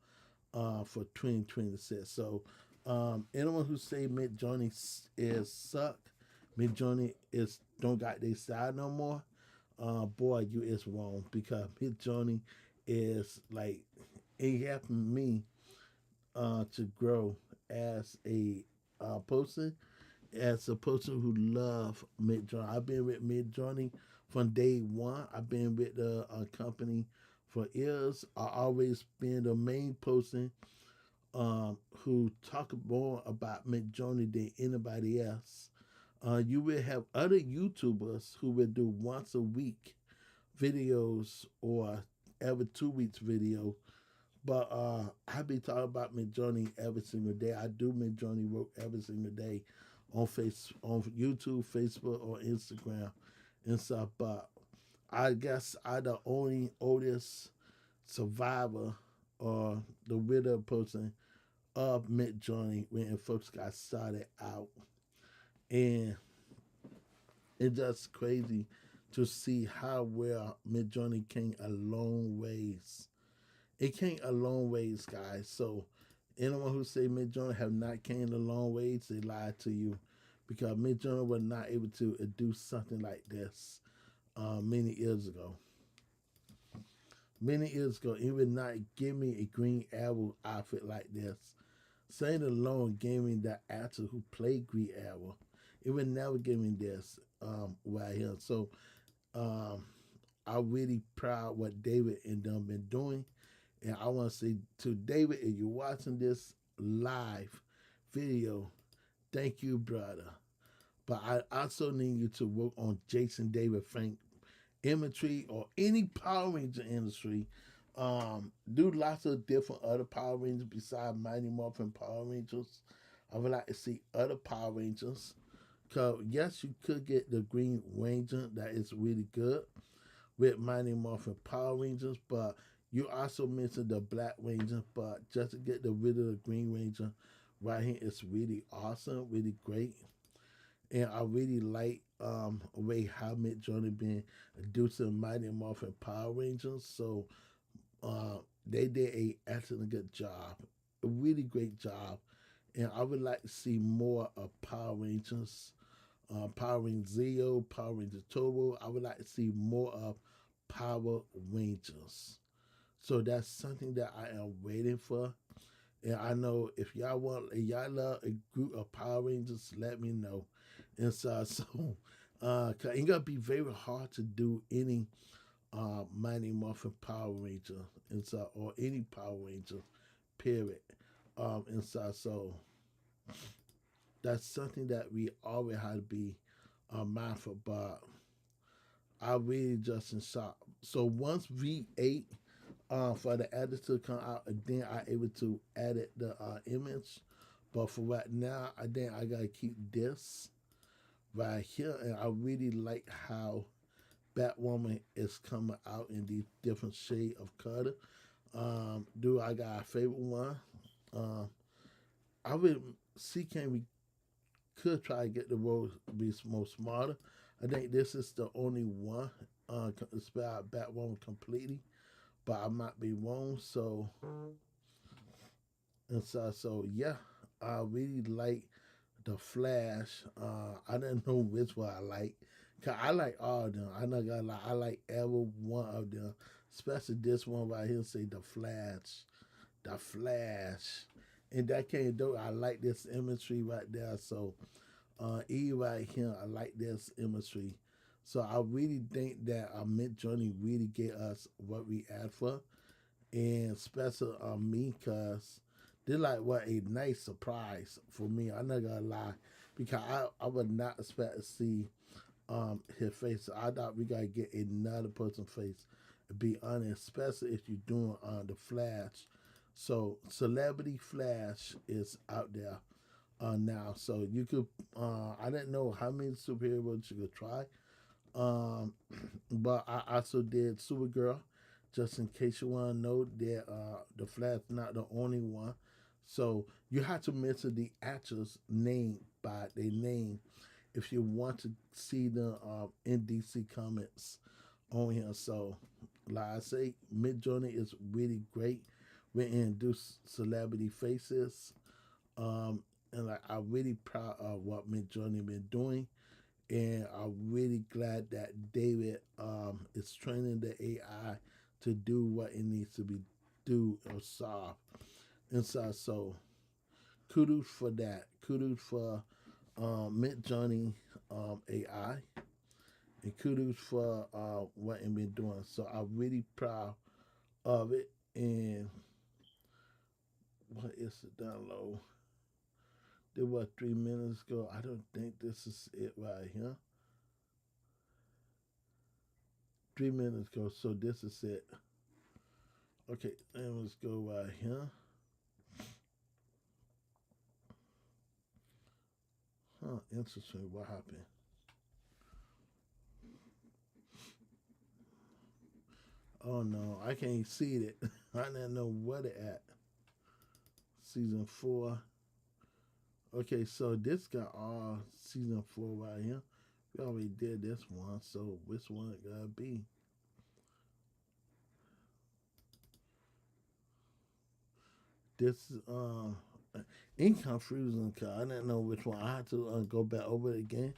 for 2026. So anyone who say Midjourney is suck, Midjourney is don't got their side no more. Boy, you is wrong, because Midjourney is like it helped me to grow as a person, as a person who love Midjourney. I've been with Midjourney from day one. I've been with the company for years. I always been the main person who talk more about Midjourney than anybody else. You will have other YouTubers who will do once a week videos or every 2 weeks video, but I be talking about Midjourney every single day. I do Midjourney work every single day on YouTube, Facebook, or Instagram and stuff. But I guess I the only oldest survivor or the widow person of Midjourney when it first got started out. And It's just crazy to see how well Midjourney came a long ways. It came a long ways, guys. So anyone who say Midjourney have not came a long ways, they lied to you, because Midjourney was not able to do something like this many years ago. Many years ago, it would not give me a Green Arrow outfit like this. Saint alone gave me the actor who played Green Arrow. It would never give me this right here. So um, I'm really proud what David and them been doing. And I want to say to David, if you're watching this live video, thank you, brother. But I also need you to work on Jason David Frank imagery or any Power Ranger industry. Do lots of different other Power Rangers besides Mighty Morphin Power Rangers. I would like to see other Power Rangers. Cause yes, you could get the Green Ranger that is really good with Mighty Morphin Power Rangers, but you also mentioned the Black Ranger. But just to get rid of the Green Ranger right here is really awesome, really great. And I really like way how Midjourney been producing Mighty Morphin Power Rangers. So they did a excellent good job, a really great job. And I would like to see more of Power Rangers, Power Rangers Zeo, Power Rangers Turbo. I would like to see more of Power Rangers. So that's something that I am waiting for. And I know if y'all love a group of Power Rangers, let me know. And cause it's gonna be very hard to do any Mighty Morphin Power Ranger and so or any Power Ranger, period. So that's something that we always have to be mindful. But I really just in shock. So once V8 for the editor come out, and then I able to edit the image. But for right now, I think I gotta keep this right here, and I really like how Batwoman is coming out in these different shade of color. Do I got a favorite one? Um, I would see can we could try to get the world to be more smarter. I think this is the only one inspired Batwoman completely, but I might be wrong. So yeah, I really like the Flash. I didn't know which one I like. Cause I like all of them. I not gonna lie, I like every one of them. Especially this one right here say the Flash. The Flash. And that came dope. I like this imagery right there. So E right here, I like this imagery. So I really think that Midjourney really get us what we asked for, and especially on me, cause they're like what a nice surprise for me. I'm not gonna lie, because I would not expect to see his face. So I thought we gotta get another person's face. To be honest, especially if you're doing the Flash. So Celebrity Flash is out there now. So you could I didn't know how many superheroes you could try. Um, but I also did Supergirl, just in case you want to know that the Flash not the only one. So you have to mention the actor's name by their name if you want to see the in DC Comics on here. So, like I say, Midjourney is really great. We introduce celebrity faces, and like I'm really proud of what Midjourney been doing, and I'm really glad that David is training the AI to do what it needs to be do or solve. And so kudos for that. Kudos for Midjourney AI, and kudos for what it been doing. So I'm really proud of it. And what is the download? There was 3 minutes ago. I don't think this is it right here. 3 minutes ago. So this is it. Okay, and let's go right here. Huh, interesting. What happened? Oh no, I can't see it. I didn't know what it at. Season 4. Okay, so this got all season 4 right here. We already did this one, so which one it gotta be? This income freezing cause I didn't know which one. I had to go back over it again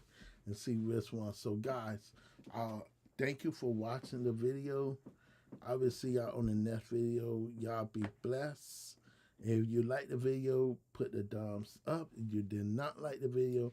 and see which one. So guys, uh, thank you for watching the video. I will see y'all on the next video. Y'all be blessed. If you like the video, put the thumbs up. If you did not like the video,